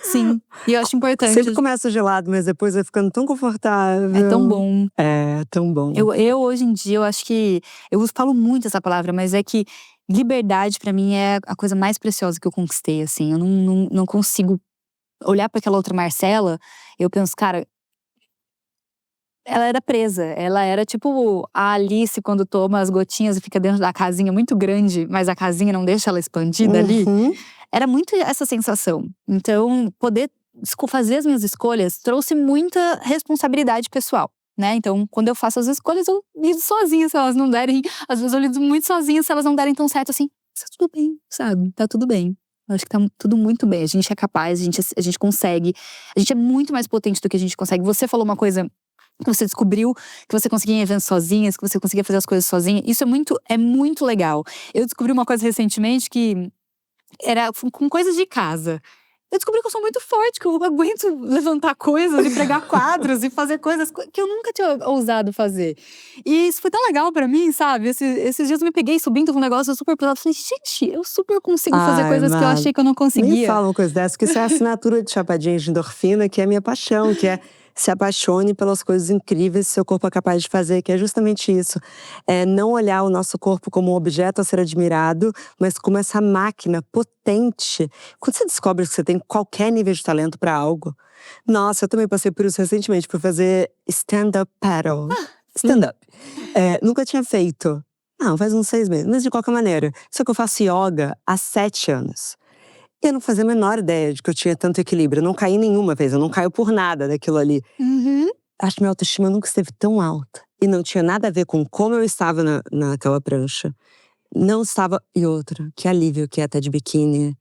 Sim, e eu acho importante. Sempre começa gelado, mas depois vai ficando tão confortável. É tão bom. É, tão bom. Eu hoje em dia, eu acho que… Eu falo muito essa palavra, mas é que liberdade pra mim é a coisa mais preciosa que eu conquistei, assim. Eu não consigo olhar pra aquela outra Marcela, eu penso, cara… ela era presa. Ela era tipo a Alice quando toma as gotinhas e fica dentro da casinha muito grande, mas a casinha não deixa ela expandida ali. Era muito essa sensação. Então, poder fazer as minhas escolhas trouxe muita responsabilidade pessoal, né? Então, quando eu faço as escolhas, eu lido sozinha, se elas não derem. Às vezes eu lido muito sozinha, se elas não derem tão certo assim. Tá tudo bem, sabe? Tá tudo bem. Eu acho que tá tudo muito bem. A gente é capaz, a gente consegue. A gente é muito mais potente do que a gente consegue. Você falou uma coisa que você descobriu que você conseguia ir em eventos sozinhas, que você conseguia fazer as coisas sozinha. Isso é muito legal. Eu descobri uma coisa recentemente que era com coisas de casa. Eu descobri que eu sou muito forte, que eu aguento levantar coisas e pregar quadros e fazer coisas que eu nunca tinha ousado fazer. E isso foi tão legal pra mim, sabe? Esses dias eu me peguei subindo um negócio super pesado. Falei, gente, eu super consigo fazer coisas que eu achei que eu não conseguia. Me fala uma coisa dessa, porque isso é a assinatura de chapadinha de endorfina, que é a minha paixão, que é se apaixone pelas coisas incríveis que seu corpo é capaz de fazer, que é justamente isso. É não olhar o nosso corpo como um objeto a ser admirado, mas como essa máquina potente. Quando você descobre que você tem qualquer nível de talento para algo. Nossa, eu também passei por isso recentemente, por fazer stand-up paddle. Stand-up. Nunca tinha feito. Não, faz uns 6 meses. Mas de qualquer maneira. Só que eu faço yoga há 7 anos. Eu não fazia a menor ideia de que eu tinha tanto equilíbrio. Eu não caí nenhuma vez, eu não caio por nada daquilo ali. Acho que minha autoestima nunca esteve tão alta. E não tinha nada a ver com como eu estava naquela prancha. Não estava… E outra, que alívio que é até de biquíni.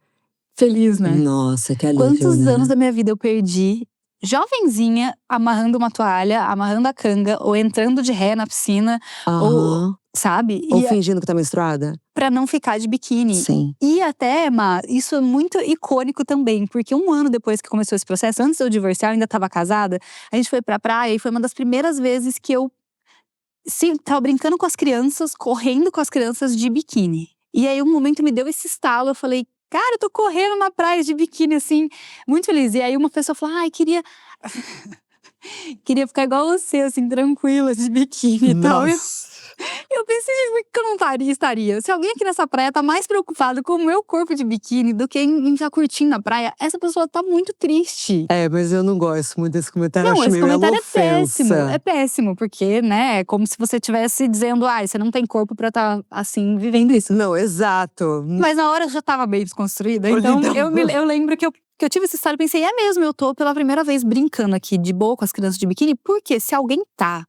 Feliz, né? Nossa, que alívio, Quantos né? anos da minha vida eu perdi, jovenzinha, amarrando uma toalha, amarrando a canga, ou entrando de ré na piscina, ou… Sabe? Ou fingindo que tá menstruada. Pra não ficar de biquíni. Sim. E até, Ma, isso é muito icônico também. Porque 1 ano depois que começou esse processo, antes de eu divorciar, eu ainda tava casada. A gente foi pra praia e foi uma das primeiras vezes que eu… tava brincando com as crianças, correndo com as crianças de biquíni. E aí um momento me deu esse estalo, eu falei… Cara, eu tô correndo na praia de biquíni, assim, muito feliz. E aí uma pessoa falou, ai, queria… queria ficar igual você, assim, tranquila, de biquíni e tal. Eu pensei, por que eu não estaria? Se alguém aqui nessa praia tá mais preocupado com o meu corpo de biquíni do que em estar curtindo a praia, essa pessoa tá muito triste. Mas eu não gosto muito desse comentário. Não, acho esse meio comentário é péssimo. ofensa. É péssimo, porque, né, é como se você estivesse dizendo, você não tem corpo pra estar, assim, vivendo isso. Não, exato. Mas na hora eu já tava bem desconstruída, então eu lembro que eu tive esse estado e pensei, é mesmo, eu tô pela primeira vez brincando aqui de boa com as crianças de biquíni, porque se alguém tá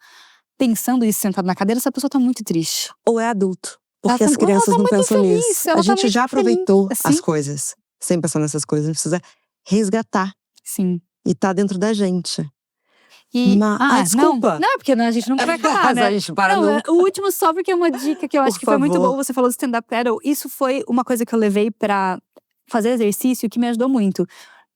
pensando isso sentado na cadeira, essa pessoa tá muito triste. Ou é adulto. Porque Ela as crianças tá não muito pensam feliz, nisso. ela A tá gente muito já feliz, aproveitou assim. as coisas. Sem pensar nessas coisas, a gente precisa resgatar. Sim. E tá dentro da gente. Desculpa! Não, porque a gente nunca vai acabar, né? A gente para nunca. O último só porque é uma dica que eu acho que foi muito boa. Você falou do stand-up paddle. Isso foi uma coisa que eu levei pra fazer exercício que me ajudou muito.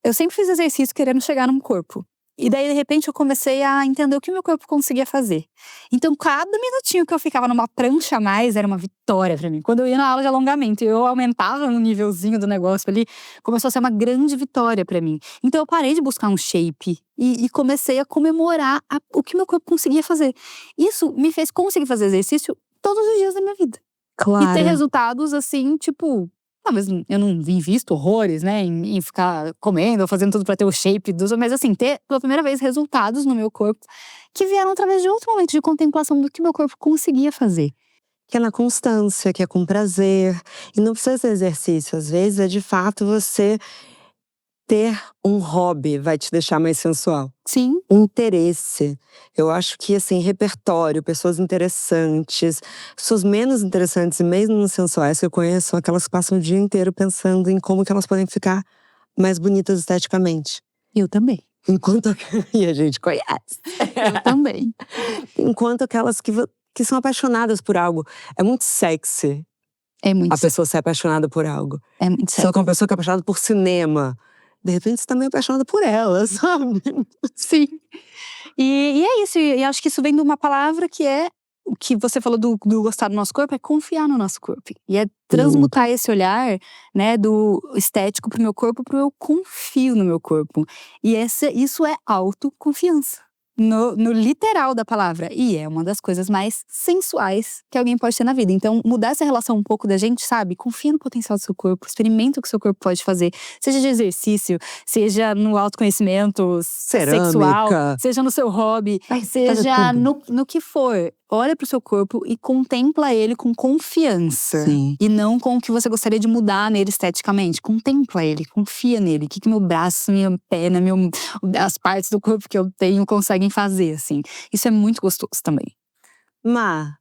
Eu sempre fiz exercício querendo chegar num corpo. E daí, de repente, eu comecei a entender o que meu corpo conseguia fazer. Então, cada minutinho que eu ficava numa prancha a mais era uma vitória pra mim. Quando eu ia na aula de alongamento e eu aumentava um nívelzinho do negócio ali, começou a ser uma grande vitória pra mim. Então, eu parei de buscar um shape e comecei a comemorar o que meu corpo conseguia fazer. Isso me fez conseguir fazer exercício todos os dias da minha vida. Claro. E ter resultados, assim, tipo… Talvez eu não invisto horrores, né, em ficar comendo ou fazendo tudo pra ter o shape mas assim, ter pela primeira vez resultados no meu corpo que vieram através de outro momento de contemplação do que meu corpo conseguia fazer. Que é na constância, que é com prazer. E não precisa ser exercício. Às vezes é de fato você ter um hobby vai te deixar mais sensual. Sim. Interesse. Eu acho que, assim, repertório, pessoas interessantes, pessoas menos interessantes e menos sensuais que eu conheço são aquelas que passam o dia inteiro pensando em como que elas podem ficar mais bonitas esteticamente. Eu também. E a gente conhece. Eu também. Enquanto aquelas que são apaixonadas por algo. É muito sexy. É muito a pessoa ser apaixonada por algo. É muito sexy. Só que uma pessoa que é apaixonada por cinema, de repente você tá meio apaixonada por ela, sabe? Sim. E é isso, e acho que isso vem de uma palavra que é o que você falou do gostar do nosso corpo, é confiar no nosso corpo. E é transmutar esse olhar, né, do estético pro meu corpo, pro eu confio no meu corpo. E isso é autoconfiança, no literal da palavra. E é uma das coisas mais sensuais que alguém pode ter na vida. Então, mudar essa relação um pouco da gente, sabe? Confia no potencial do seu corpo, experimenta o que o seu corpo pode fazer. Seja de exercício, seja no autoconhecimento sexual, seja no seu hobby, seja no que for. Olha pro seu corpo e contempla ele com confiança. Sim. E não com o que você gostaria de mudar nele esteticamente. Contempla ele, confia nele. O que meu braço, minha perna, as partes do corpo que eu tenho conseguem fazer, assim. Isso é muito gostoso também. Má,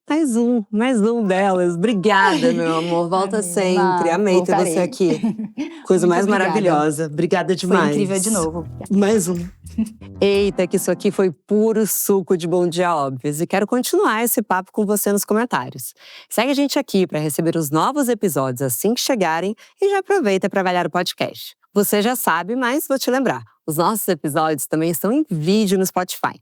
mais um delas. Obrigada, meu amor. Volta sempre. Amei ter você aqui. Coisa mais maravilhosa. Obrigada demais. Foi incrível de novo. Mais um. Eita, que isso aqui foi puro suco de Bom Dia Óbvios. E quero continuar esse papo com você nos comentários. Segue a gente aqui para receber os novos episódios assim que chegarem e já aproveita para avaliar o podcast. Você já sabe, mas vou te lembrar. Os nossos episódios também estão em vídeo no Spotify.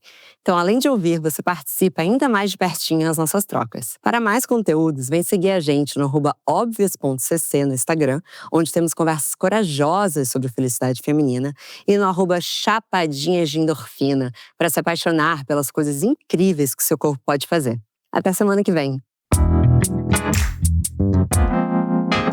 Então, além de ouvir, você participa ainda mais de pertinho nas nossas trocas. Para mais conteúdos, vem seguir a gente no @obvious.cc no Instagram, onde temos conversas corajosas sobre felicidade feminina, e no @chapadinhas de endorfina, para se apaixonar pelas coisas incríveis que o seu corpo pode fazer. Até semana que vem!